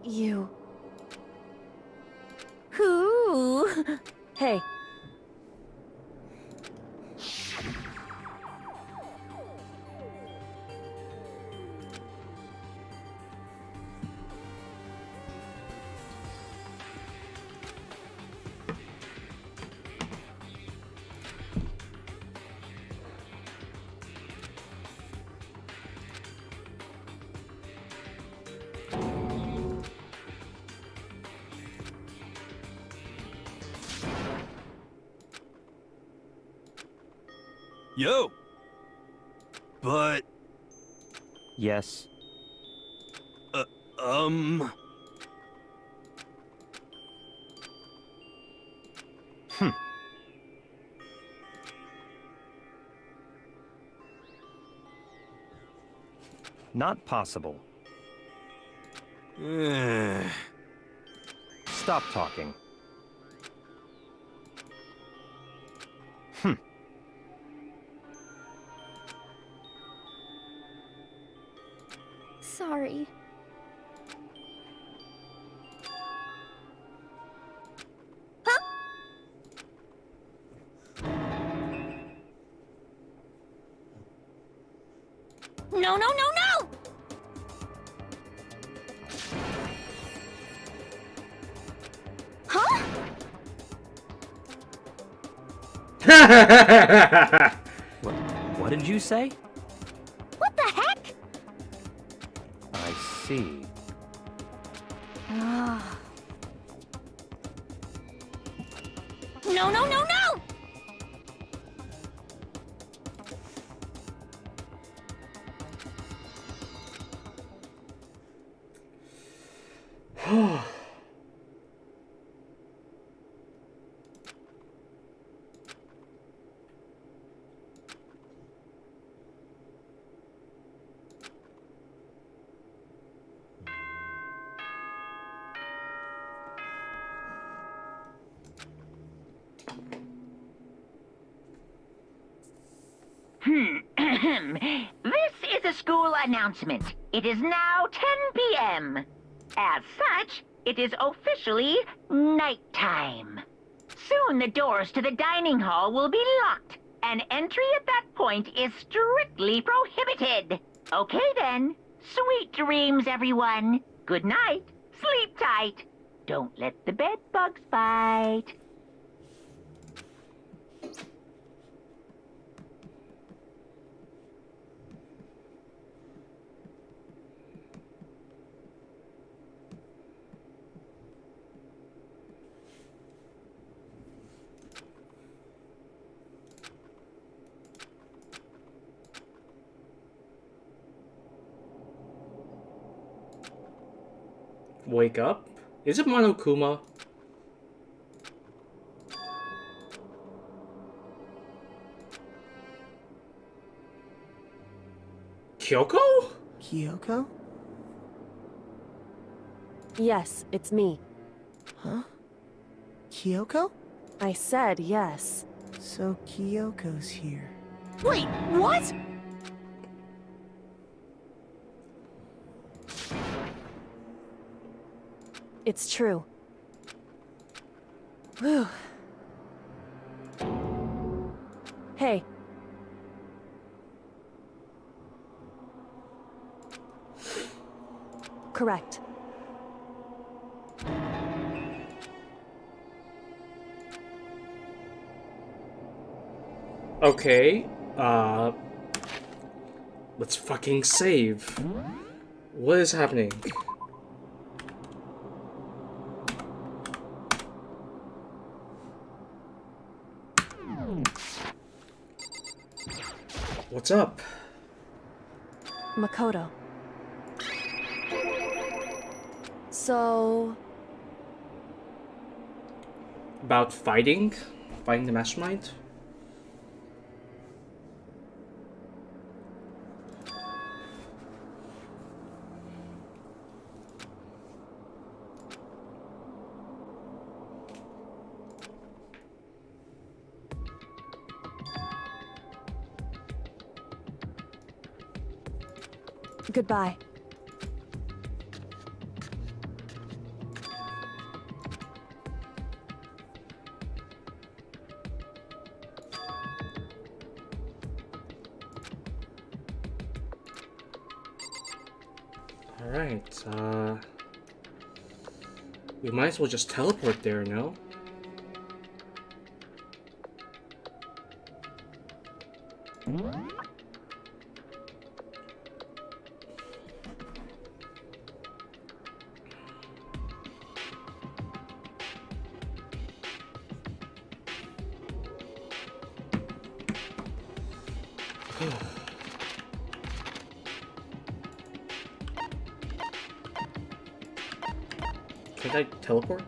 You. Who? Hey. Yo! But... Yes. Not possible. Stop talking. Sorry. Huh? No, no, no, no! Huh? What did you say? What the heck? I see. No, no, no, no! This is a school announcement. It is now 10 p.m. As such, it is officially nighttime. Soon the doors to the dining hall will be locked, and entry at that point is strictly prohibited. Okay then. Sweet dreams, everyone. Good night. Sleep tight. Don't let the bed bugs bite. Wake up? Is it Monokuma? Kyoko? Kyoko? Yes, it's me. Huh? Kyoko? I said yes. So Kyoko's here. Wait, what? It's true. Whew. Hey. Correct. Okay, let's fucking save. What is happening? What's up? Makoto. So... About fighting? Fighting the mastermind? Goodbye. Alright, we might as well just teleport there, no? Can I teleport?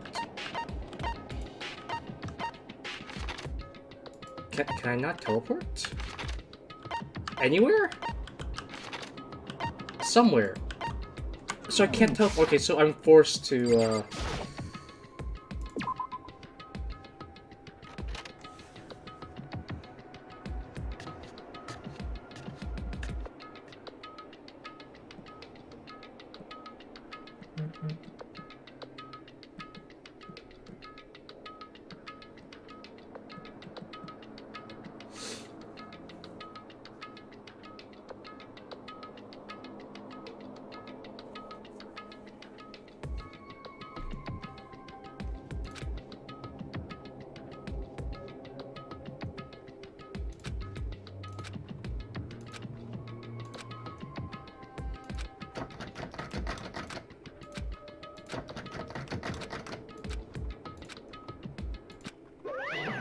Can I not teleport? Anywhere? Somewhere. So I can't teleport. Okay, so I'm forced to,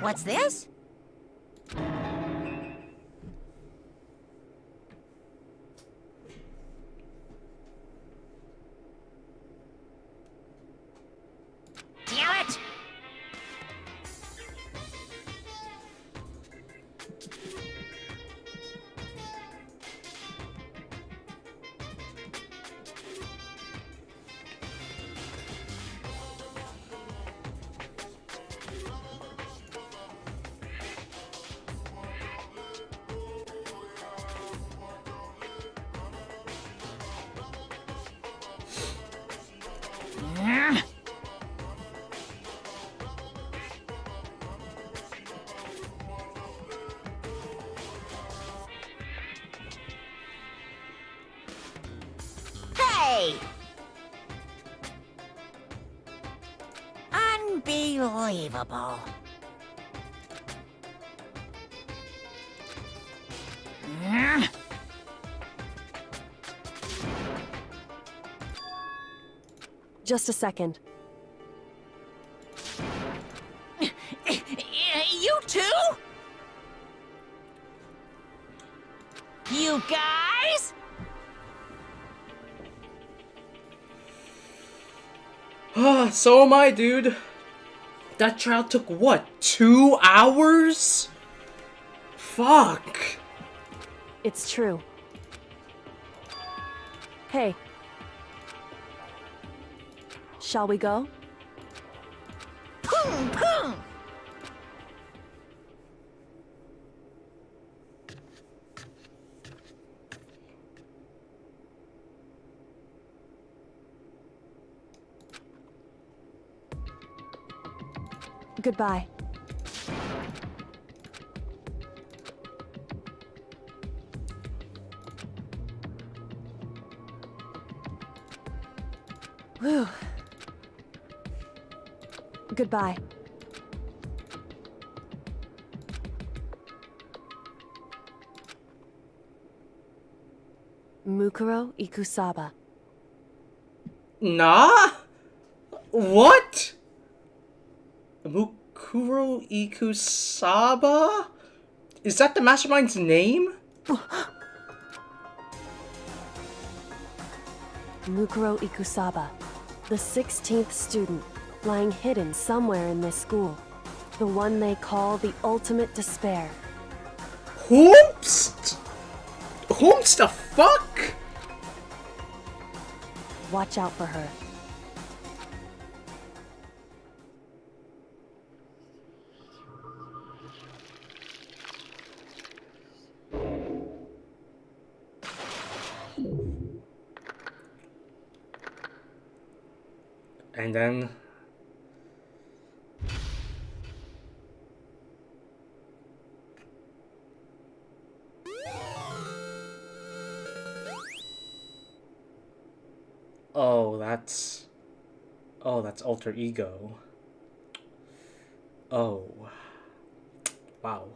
What's this? Damn it! Hey! Unbelievable. Just a second. You too? You guys? So am I, dude. That trial took what? 2 hours? Fuck. It's true. Hey. Shall we go? Boom, boom! Goodbye. Whew. Goodbye. Mukuro Ikusaba. Nah? What? Mukuro Ikusaba? Is that the mastermind's name? Mukuro Ikusaba, the 16th student, lying hidden somewhere in this school. The one they call the ultimate despair. Whomst? Whomst the fuck? Watch out for her. And then... Oh, that's alter ego. Oh. Wow.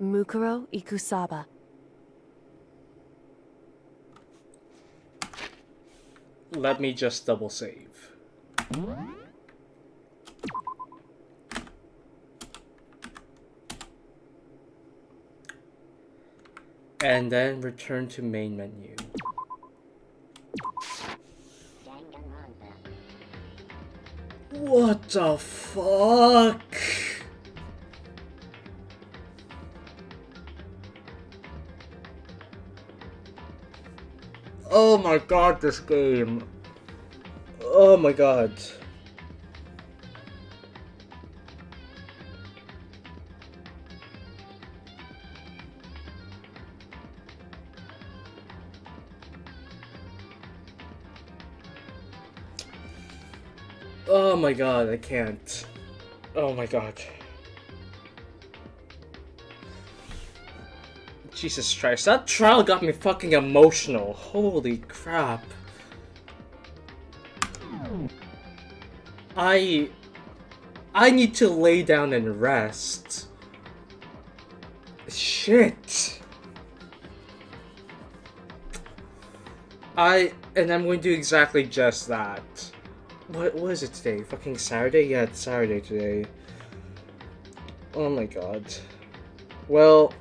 Mukuro Ikusaba. Let me just double save. And then return to main menu. What the fuck? Oh my god, this game. Oh my god. Oh my god, I can't. Oh my god. Jesus Christ, that trial got me fucking emotional. Holy crap. I need to lay down and rest. Shit. And I'm going to do exactly just that. What is it today? Fucking Saturday? Yeah, it's Saturday today. Oh my god. Well,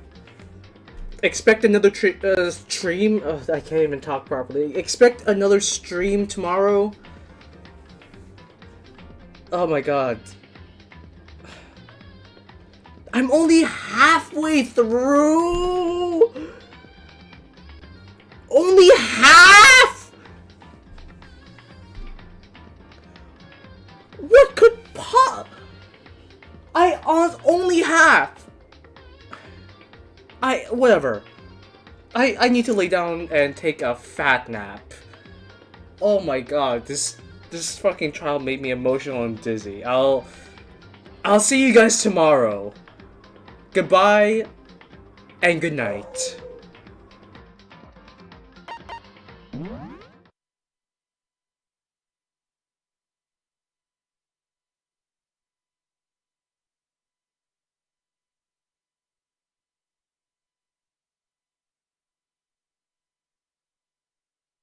expect another stream. I can't even talk properly. Expect another stream tomorrow. Oh my god. I'm only halfway through. Only half. What could pop? Only half. Whatever. I need to lay down and take a fat nap. Oh my god, this fucking trial made me emotional and dizzy. I'll see you guys tomorrow. Goodbye and good night.